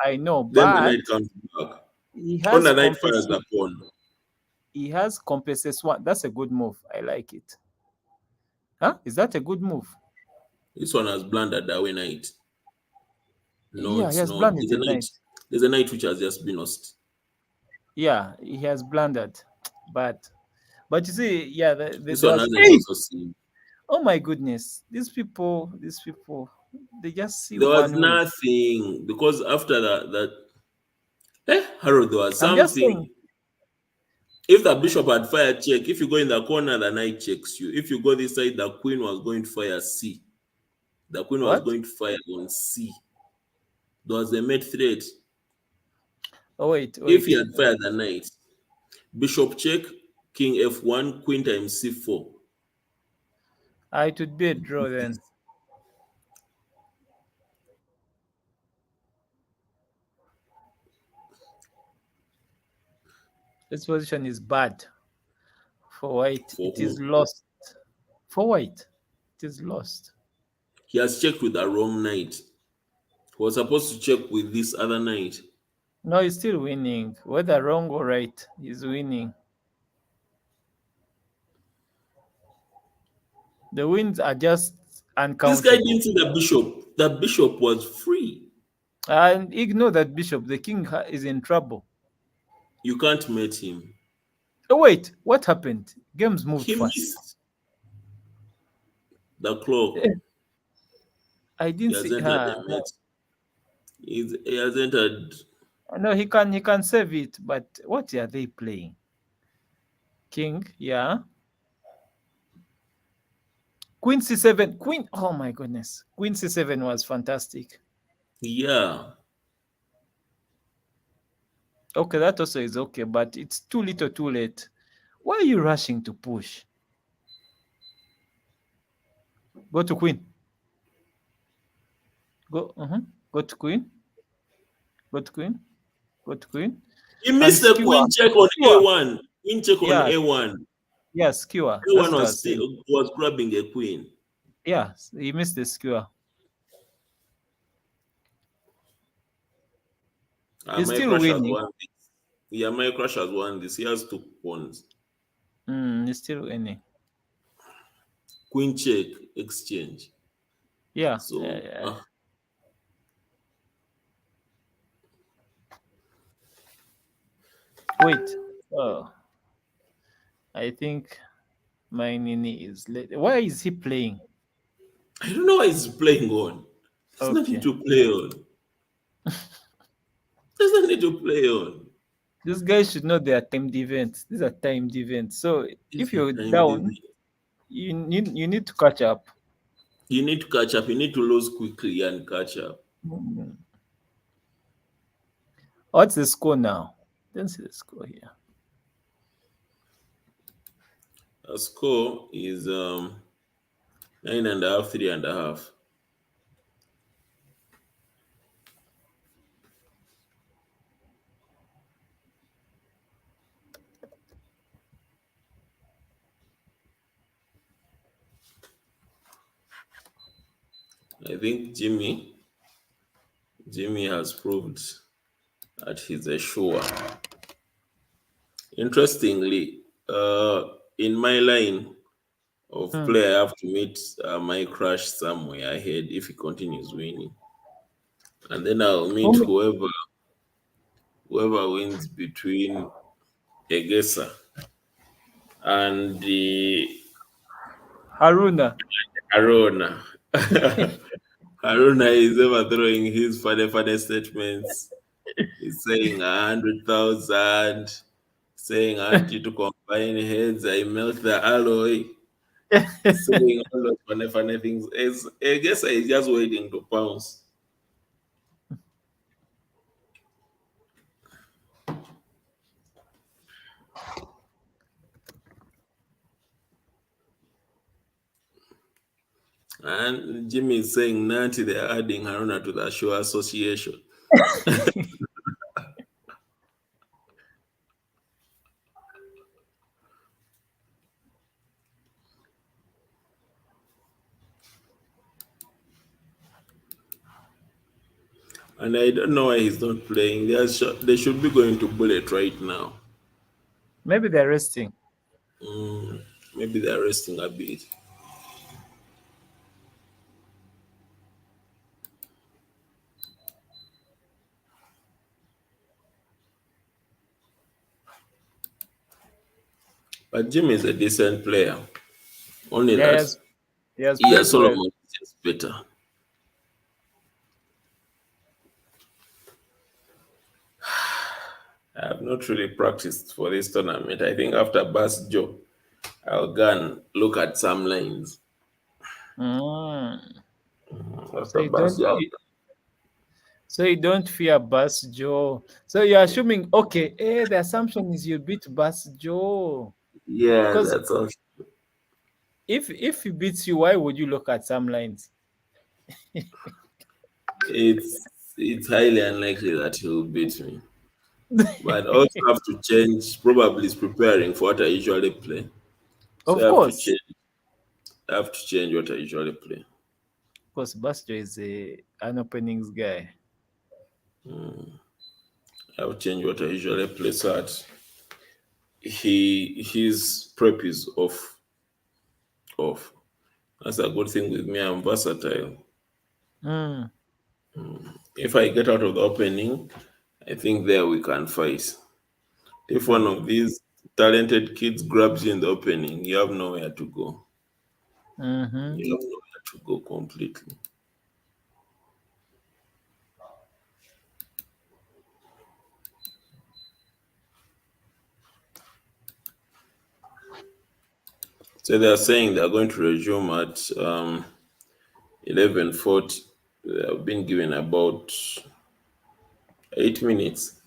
Then the but knight comes back. he When has the knight fires the pawn. He has compensates one. That's a good move. I like it. Huh? Is that a good move? This one has blundered the away knight. No, Yeah, he it's has not. blundered There's a the knight. knight. There's a knight which has just been lost. Yeah, he has blundered. But you see, yeah, This there one was. hasn't also seen. Oh my goodness, these people, they just see There was one way. nothing because after Harold, there was I'm just something. saying, If the bishop had fired check, if you go in the corner, the knight checks you. If you go this side, the queen was going to fire C. The queen was what? going to fire on C. There was a mate threat. Oh wait, If he wait. had fired the knight, bishop check, king f1, queen times c4. It would be a draw then. This position is bad for white. For It is who? lost. For white, it is lost. He has checked with the wrong knight. He was supposed to check with this other knight. No, he's still winning. Whether wrong or right, he's winning. The wins are just This guy uncountable. didn't see the bishop. The bishop was free. And ignore that bishop. The king is in trouble. You can't mate him. Oh, wait. What happened? Games moved He fast. missed the clock. I He didn't has see. entered the mate. He has entered. No, he can save it. But what are they playing? King, yeah. Queen c7. Queen. Oh my goodness. Queen c7 was fantastic. Yeah. Okay, that also is okay, but it's too little, too late. Why are you rushing to push? Go to queen. Go. Go to queen. Go to queen. Go to queen. He missed the queen check on a1. Queen check on a1. Yes, skewer. A1 was grabbing a queen. Yes, he missed the skewer. He's My still crush winning. has won this. Yeah, my crush has won this. He has 2 pawns. He's still winning. Queen check, exchange. Yeah. So, Wait. Oh. I think my Nini is late. Why is he playing? I don't know why he's playing on. There's nothing to play on. There's nothing to play on. These guys should know they are timed events. These are timed events. So if you're down, you need to catch up. You need to catch up. You need to lose quickly and catch up. Mm. What's the score now? Don't see the score here. The score is 9.5, 3.5. I think Jimmy has proved that he's a sure. Interestingly, in my line of Mm. play, I have to meet my crush somewhere ahead if he continues winning, and then I'll meet Who- whoever wins between Egesa and the Haruna. Arona. Arona is ever throwing his funny statements. He's saying 100,000, saying I want you to combine heads, I melt the alloy, saying all those funny things. I guess he's just waiting to pounce. And Jimmy is saying Nanti, they're adding Haruna to the show association. And I don't know why he's not playing. They should be going to bullet right now. Maybe they're resting. Maybe they're resting a bit. But Jimmy is a decent player. Only Yeah, that, he has yeah, played well. Solomon is just better. I have not really practiced for this tournament. I think after Bas Joe, I'll go and look at some lines. Mm. So After you Bas don't Joe, so you don't fear Bas Joe. So you're assuming okay, the assumption is you beat Bas Joe. yeah, Because that's all. if he beats you, why would you look at some lines? It's highly unlikely that he'll beat me. But I also have to change. Probably is preparing for what I usually play. So Of I have to course. change. I have to change what I usually play. Of course, Bas Joe is an openings guy. I have to change what I usually play so that his prep is off. That's a good thing with me. I'm versatile. Mm. If I get out of the opening, I think there we can fight. If one of these talented kids grabs you in the opening, you have nowhere to go. Mm-hmm. You have nowhere to go completely. So they are saying they are going to resume at 11:40. They have been given about 8 minutes.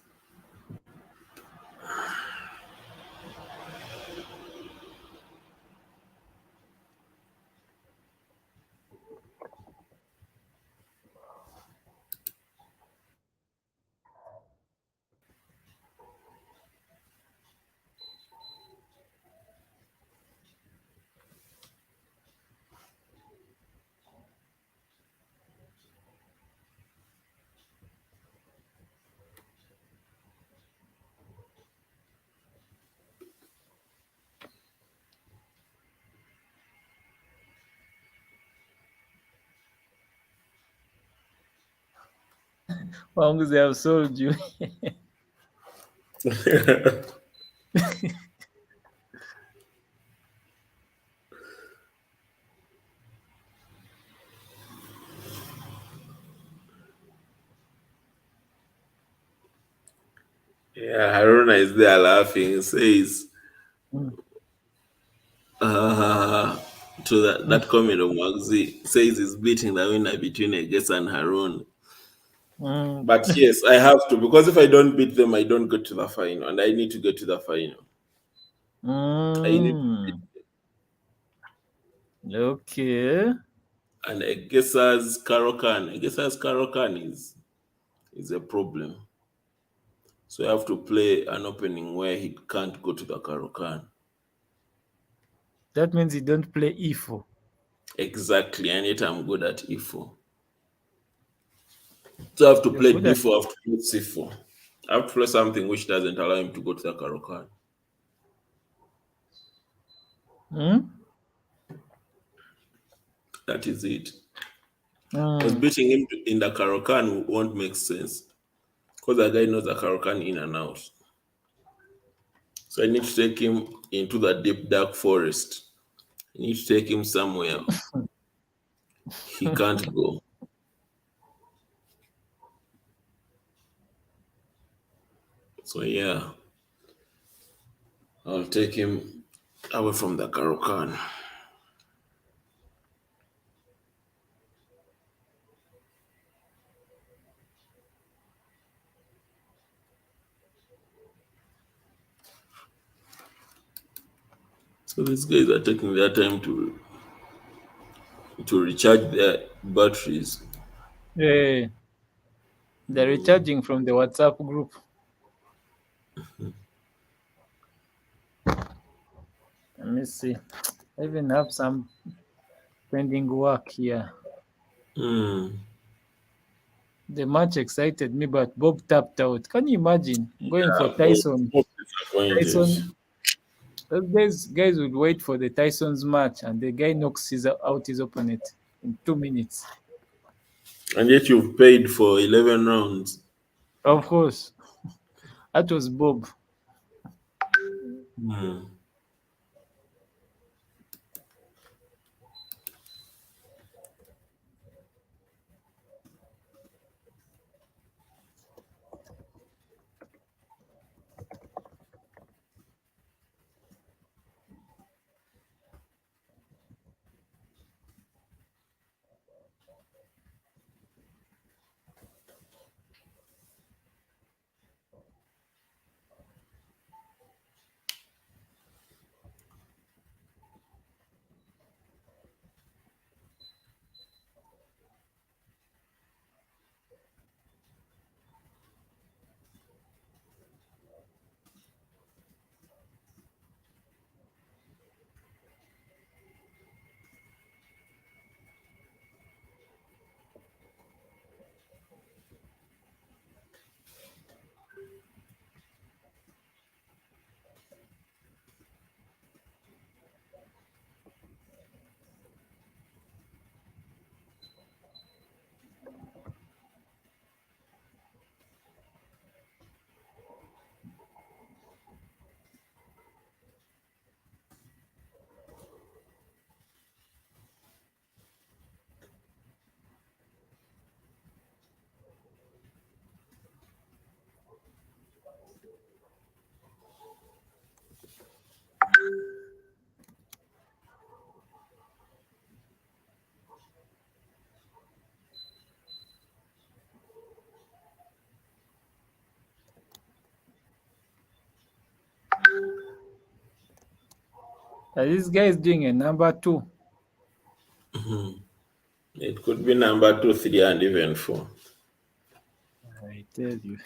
Long as they have sold you. Yeah, Haruna is there laughing. Says, Mm. uh, to that comment of Magzi says he's beating the winner between Egesa and Harun. Mm. But yes, I have to, because if I don't beat them, I don't go to the final, and I need to get to the final. I need, Mm. Okay. and Egesa's Karokan is a problem. So I have to play an opening where he can't go to the Karokan. That means you don't play E4. Exactly, and yet I'm good at E4. So I have to You're play good at D4, I have to play C4. I have to play something which doesn't allow him to go to the Karokan. mm? That is it. Because Mm. beating him in the Karokan won't make sense. Because the guy knows the Karokan in and out. So I need to take him into the deep dark forest. I need to take him somewhere he can't go. So yeah, I'll take him away from the Karokan. So these guys are taking their time to recharge their batteries. Yeah. They're recharging from the WhatsApp group. Let me see. I even have some pending work here. Hmm. The match excited me, but Bob tapped out. Can you imagine going for Yeah, Tyson? most disappointed. Tyson, those guys would wait for the Tyson's match, and the guy knocks out his opponent in 2 minutes. And yet you've paid for 11 rounds. Of course, that was Bob. Hmm. This guy is doing a number two. It could be number 2, 3, and even 4. I tell you.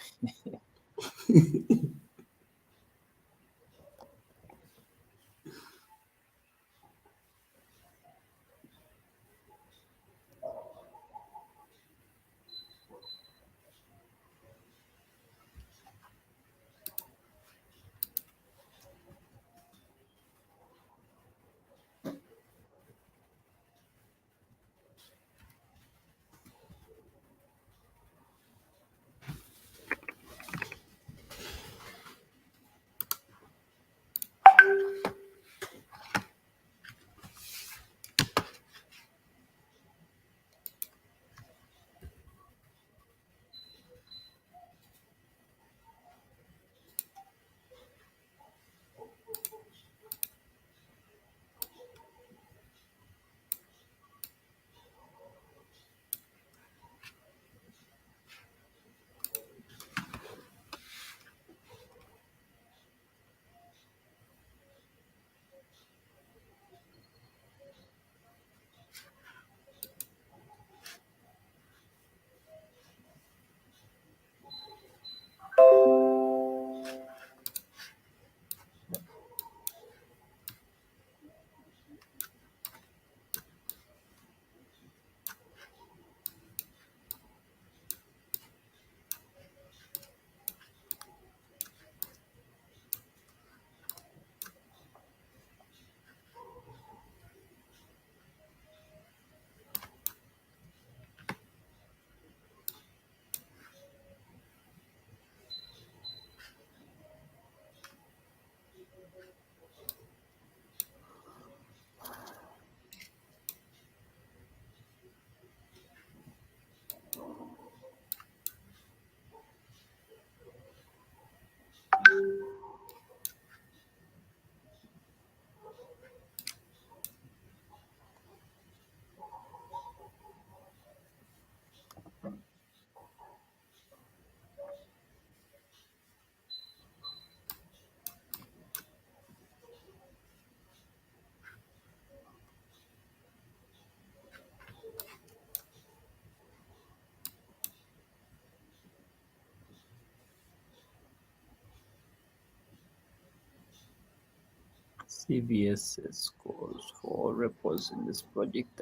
CBS scores for repos in this project.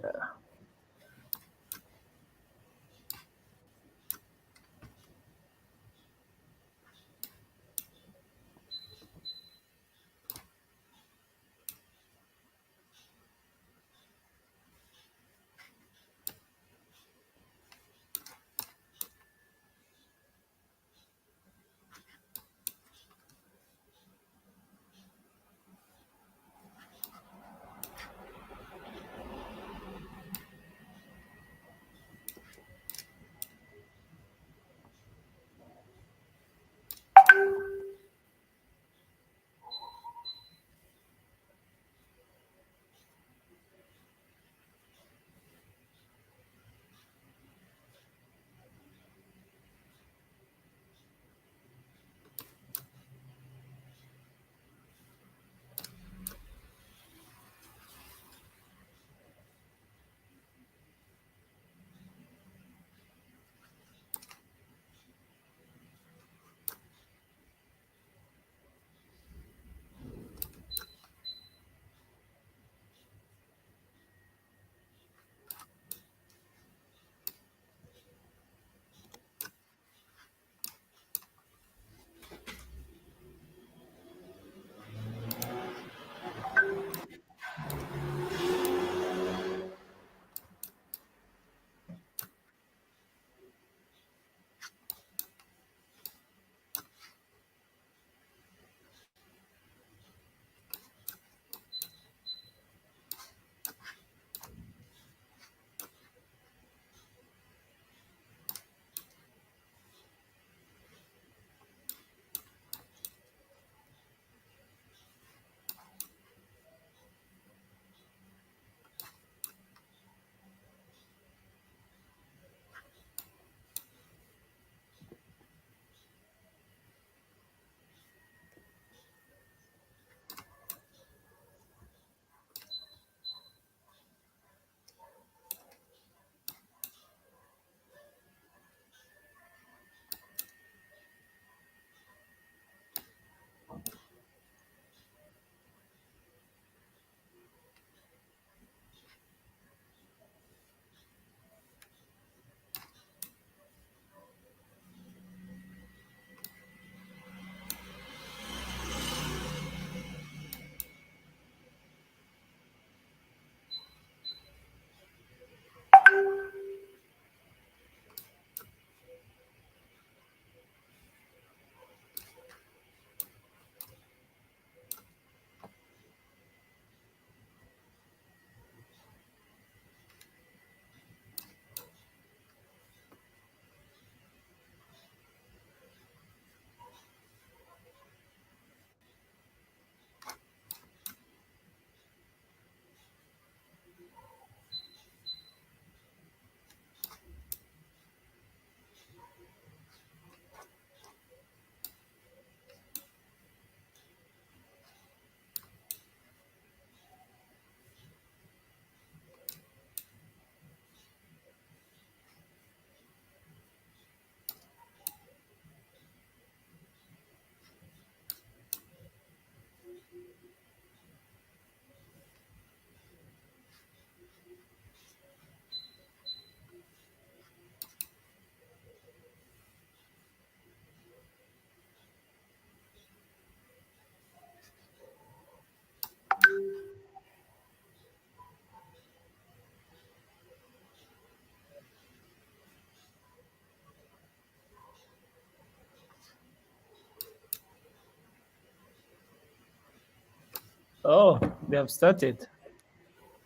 Oh, they have started.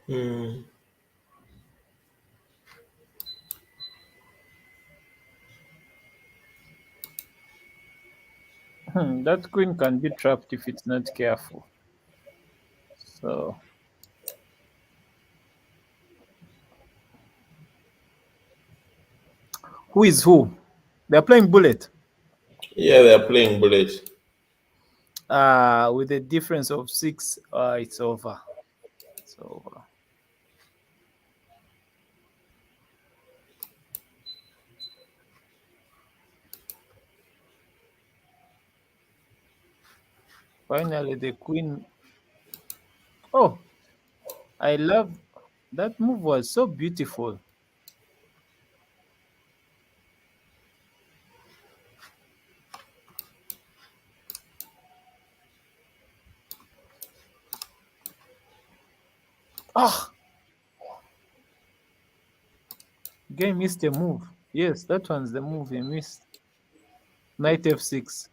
Hmm. That queen can be trapped if it's not careful. So, who is who? They're playing bullet. Yeah, they're playing bullet. With a difference of 6, it's over. It's over. Finally, the queen Oh, I love that move was so beautiful. Ah, game missed a move. Yes, that one's the move he missed. Knight f6.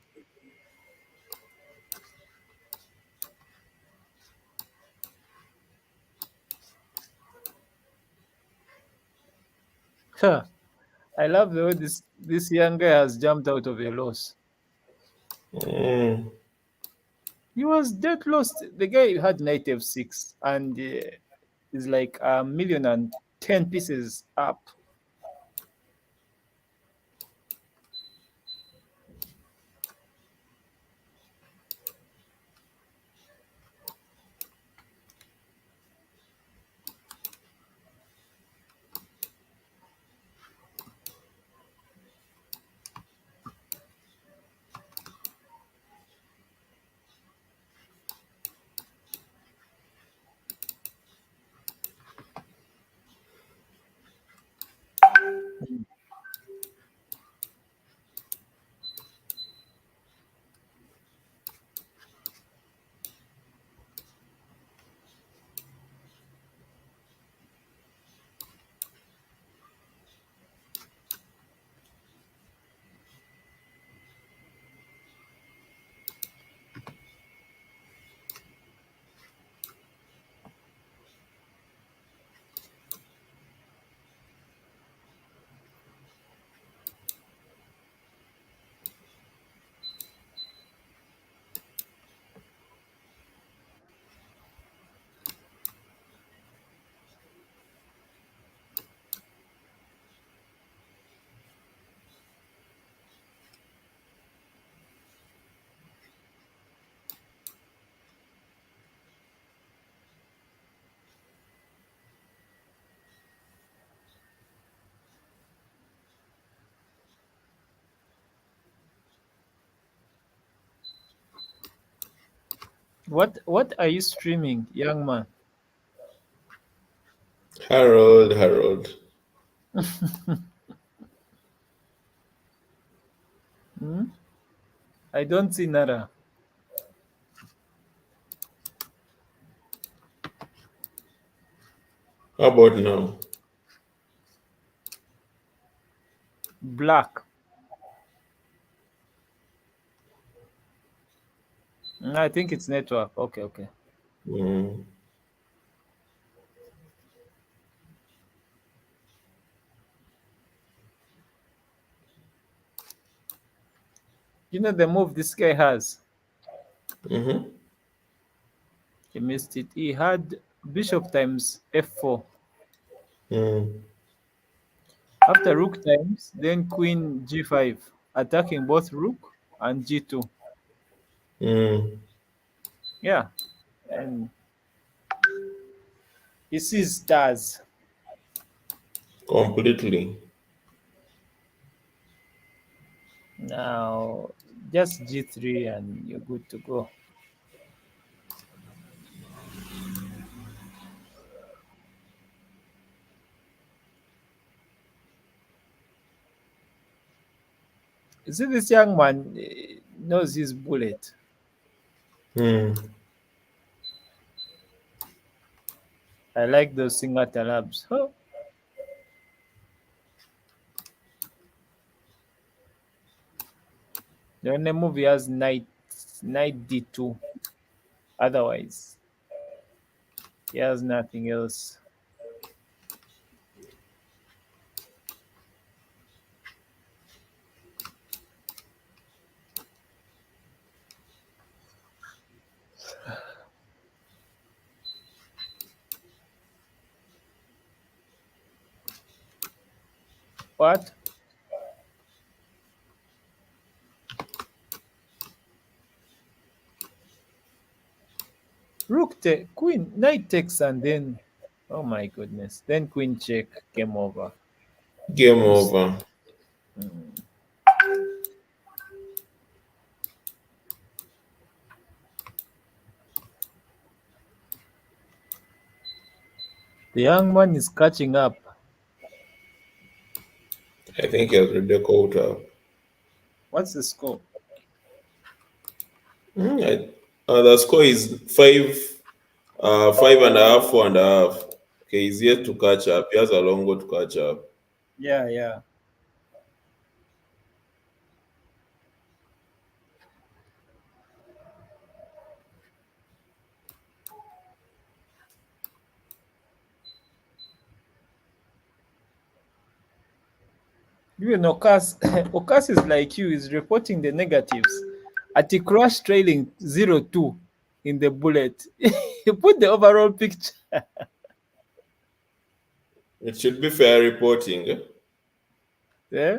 Huh. I love the way this young guy has jumped out of a loss. Mm. He was dead lost. The guy had knight f6 and is like a million and 10 pieces up. What are you streaming, young man? Harold. Hmm? I don't see nada. How about now? Black. I think it's network. Okay, okay. Mm. You know the move this guy has? Mm-hmm. He missed it. He had bishop times f4. Mm. After rook times, then queen g5, attacking both rook and g2. Mm. Yeah, and he sees stars. Completely. Now, just g3 and you're good to go. You see, this young man knows his bullet. Mm. I like those singer talabs. Oh, the only move he has knight d2. Otherwise, he has nothing else. What? Rook take queen, knight takes, and then oh my goodness, then queen check, game over. Game Who's over. mm, The young man is catching up. I think he has already caught up. What's the score? The score is 5.5, 4.5. Okay, he's yet to catch up. He has a long way to catch up. Yeah, yeah. Even Okas, Okas is like you, is reporting the negatives. At the crash trailing 0-2 in the bullet. You put the overall picture. It should be fair reporting. Yeah?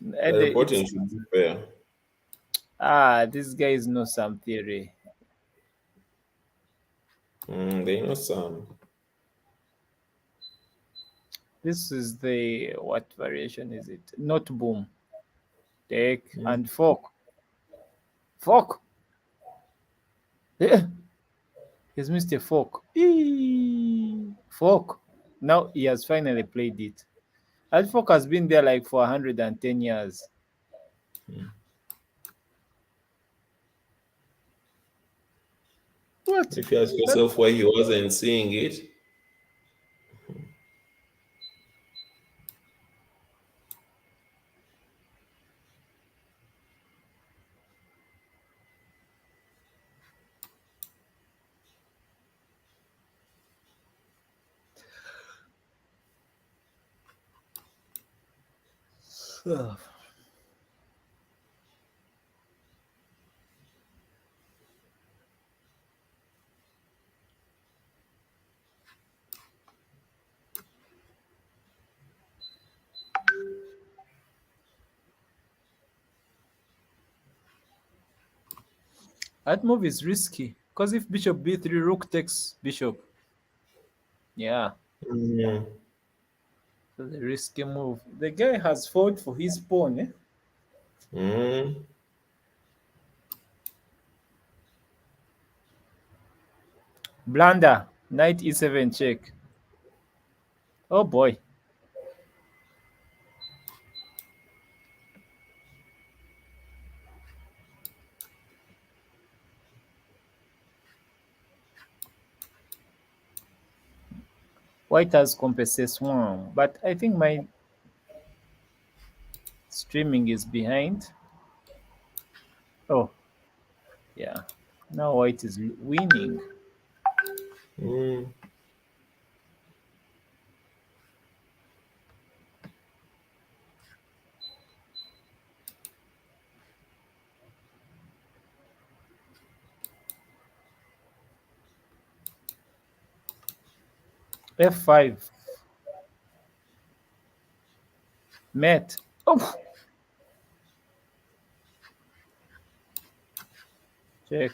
The And reporting it's should be fair. this guy is no some theory. They know some. This is the what variation is it? Not boom. Take Mm. and fork. Fork. Yeah. He's missed a fork. Fork. Now he has finally played it. That fork has been there like for 110 years. What? If you ask That, yourself why he wasn't seeing it, that move is risky. Because if bishop b3, rook takes bishop. Yeah. mm, So the risky move. The guy has fought for his pawn. mm, Blunder. Knight e7 check. Oh boy. White has compensation. But I think my streaming is behind. Oh, yeah. Now white is winning. mm. f5. Met. Oh, check.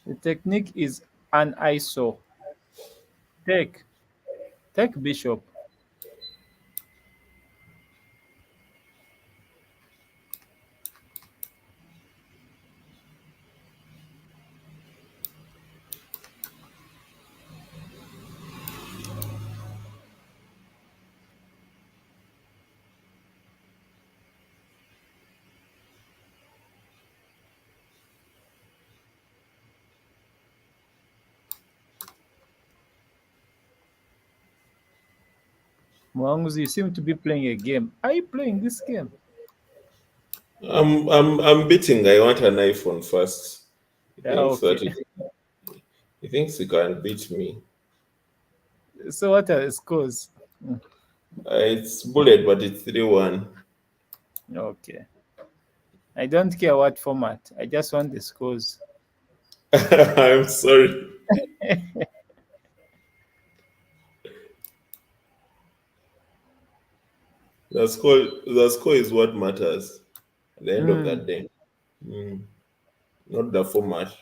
The technique is an ISO. Take. Take bishop. Mwanguzi, you seem to be playing a game. Are you playing this game? I'm beating. I want an iPhone first. He Yeah, thinks okay. that he thinks he can beat me. So what are the scores? It's bullet, but it's 3-1. Okay. I don't care what format. I just want the scores. I'm sorry. The score is what matters at the end of Hmm. that day. Not the format.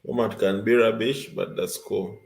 Format can be rubbish, but the score.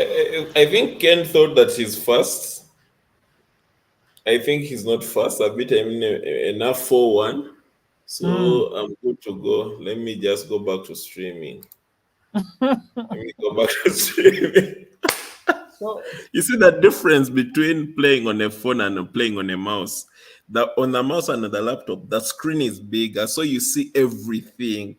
I think Ken thought that he's fast. I think he's not fast. I beat him enough 4-1. Hmm. So I'm good to go. Let me just go back to streaming. Let me go back to streaming. So You see the difference between playing on a phone and playing on a mouse. On the mouse and on the laptop, the screen is bigger, so you see everything,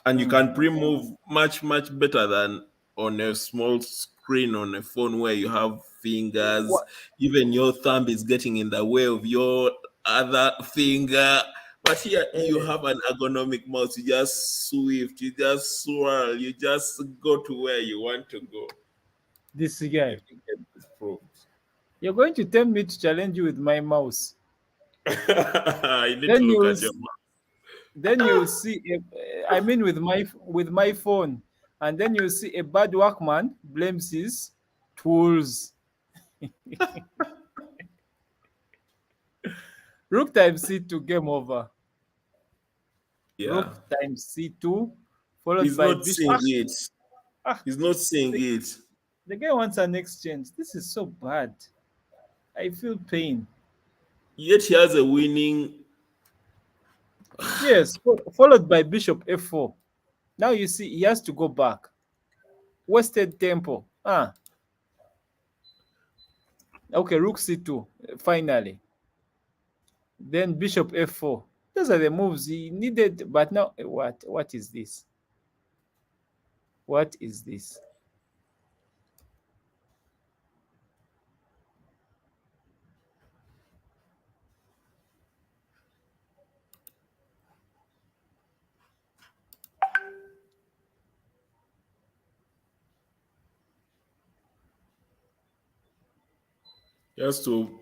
and you can pre-move much better than on a small screen on a phone where you have fingers. what Even your thumb is getting in the way of your other finger. But here you eh, have an ergonomic mouse. You just swift, you just swirl, you just go to where you want to go. this I guy? think it is proved. You're going to tell me to challenge you with my mouse. I need to Then look you at your s- then you'll see I mean with my phone, and then you'll see a bad workman blames his tools. Rook times c2, game over. yeah. Rook times c2, followed He's by not bishop. seeing it. Ah, He's not seeing the, it. the guy wants an exchange. This is so bad. I feel pain. Yet he has a winning. Yes, followed by bishop f4. Now you see he has to go back. Wasted tempo. Ah, okay, rook c2, finally. Then bishop f4. Those are the moves he needed, but now what? What is this? What is this? He has to.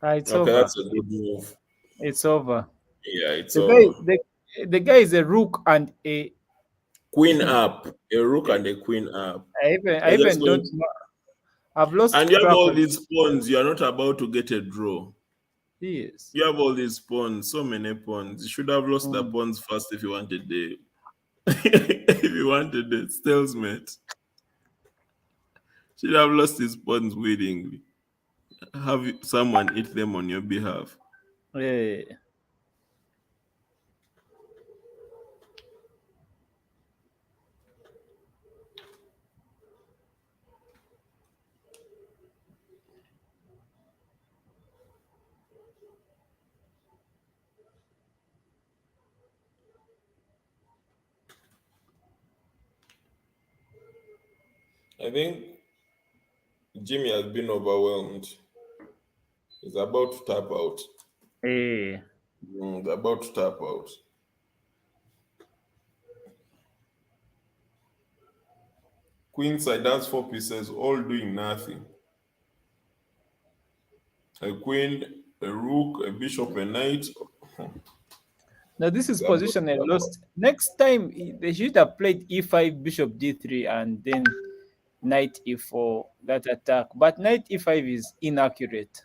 Ah, it's Okay, over. that's a good move. It's over. Yeah, it's The guy, over. the guy is a rook and a. Queen up. A rook Eh, and a queen up. I You're just even don't going. know. I've And lost you have track all of. these pawns. You are not about to get a draw. Yes. You have all these pawns, so many pawns. You should have lost the Mm. pawns first if you wanted the if you wanted the stalemate. Should have lost his pawns willingly. Have someone eat them on your behalf. Eh, I think Jimmy has been overwhelmed. He's about to tap out. eh. They're about to tap out. Queen side, that's 4 pieces, all doing nothing. A queen, a rook, a bishop, a knight. Now this is They're about position to I tap out. lost. Next time they should have played e5, bishop d3, and then knight e4, that attack. But knight e5 is inaccurate.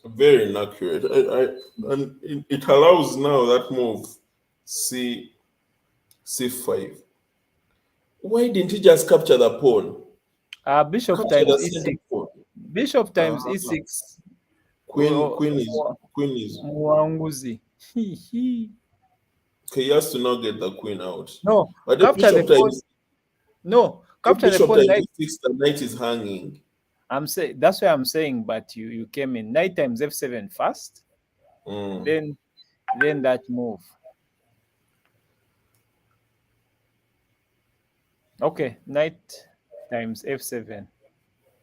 Very inaccurate. And it allows now that move c5. Why didn't he just capture the pawn? Bishop Capture the times center e6. pawn. Bishop times Uh, e6. queen, Oh, queen is queen is Mwanguzi. okay. He has to now get the queen out. No, But the capture the bishop pawn. times No, if capture the bishop pawn times knight. e6, the knight is hanging. I'm saying that's why I'm saying, but you came in knight times f7 first, Mm, then that move. Okay, knight times f7.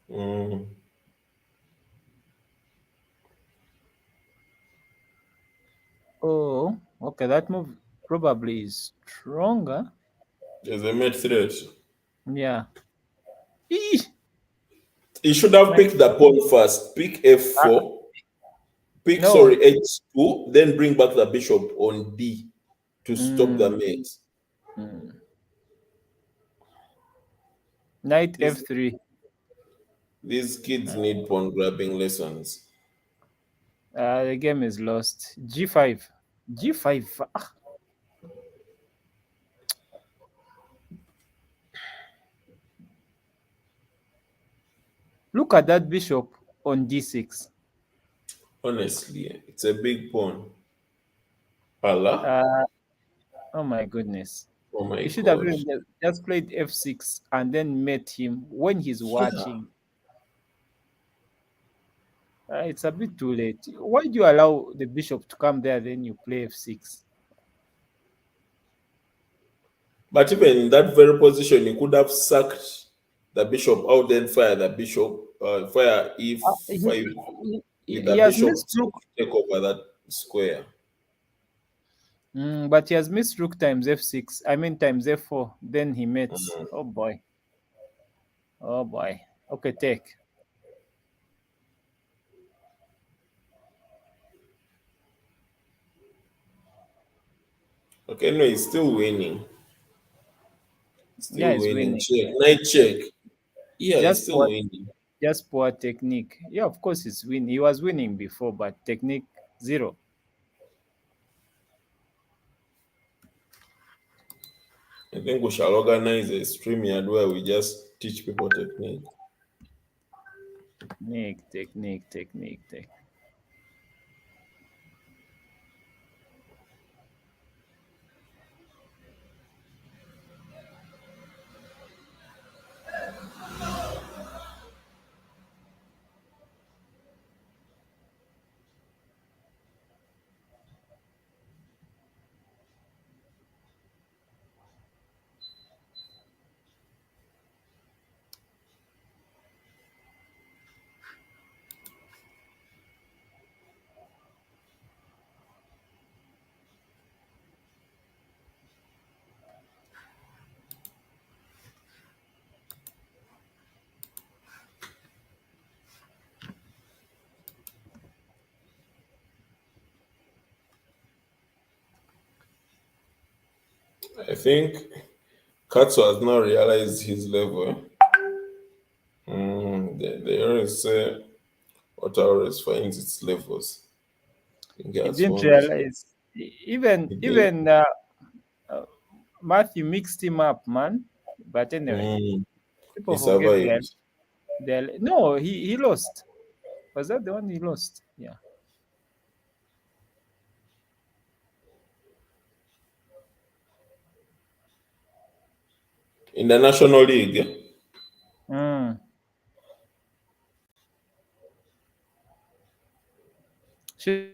mm. Oh, okay, that move probably is stronger. There's a mate threat. Yeah. Eee! He should have My, picked the pawn first. Pick uh, f4. Pick no. sorry h2. Then bring back the bishop on d to stop the Mm, mate. mm. Knight These f3. these kids need pawn grabbing lessons. The game is lost. G5. G5. Ah, Look at that bishop on d6. Honestly, it's a big pawn. Allah? Uh, oh my goodness. Oh my You should have god. even just played f6 and then met him when he's watching. It's a bit too late. Why do you allow the bishop to come there, then you play f6? But even in that very position, you could have sacked the bishop out, then fire the bishop, fire e5 with He the has bishop missed to rook. take over that square. But he has missed rook times f6. I mean times f4. Then he mates. Mm. Oh boy. Oh boy. Okay, take. Okay, no, he's still winning. Yeah, Still he's winning. winning. Check. Knight check. Yeah, he's Just still poor, winning. just poor technique. Yeah, of course he's winning. He was winning before, but technique zero. I think we shall organize a stream yard where we just teach people technique. Technique. I think Khartso has now realized his level. They always say what always finds its levels. I think he He has didn't found it. realize. Even He did. even uh, Matthew mixed him up, man. But anyway, Mm, he people forget survived. no, he lost. Was that the one he lost? Yeah. In the National League, Mm. Should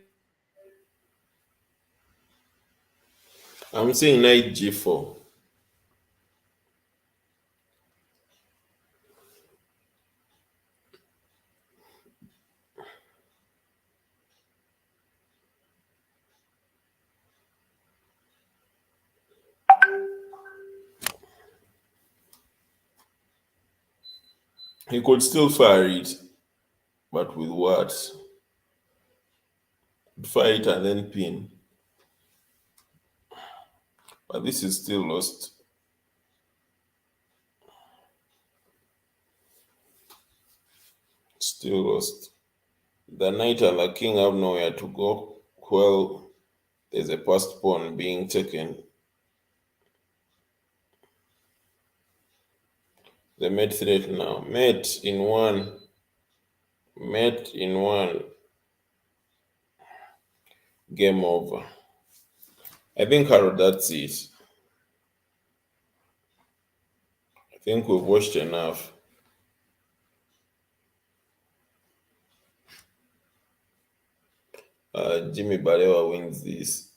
I'm seeing knight g4. He could still fire it, but with what? Fire it and then pin. But this is still lost. Still lost. The knight and the king have nowhere to go. Well, there's a passed pawn being taken. The mate threat now. Mate in one. Mate in one. Game over. I think, Harold, that's it. I think we've watched enough. Jimmy Balewa wins this.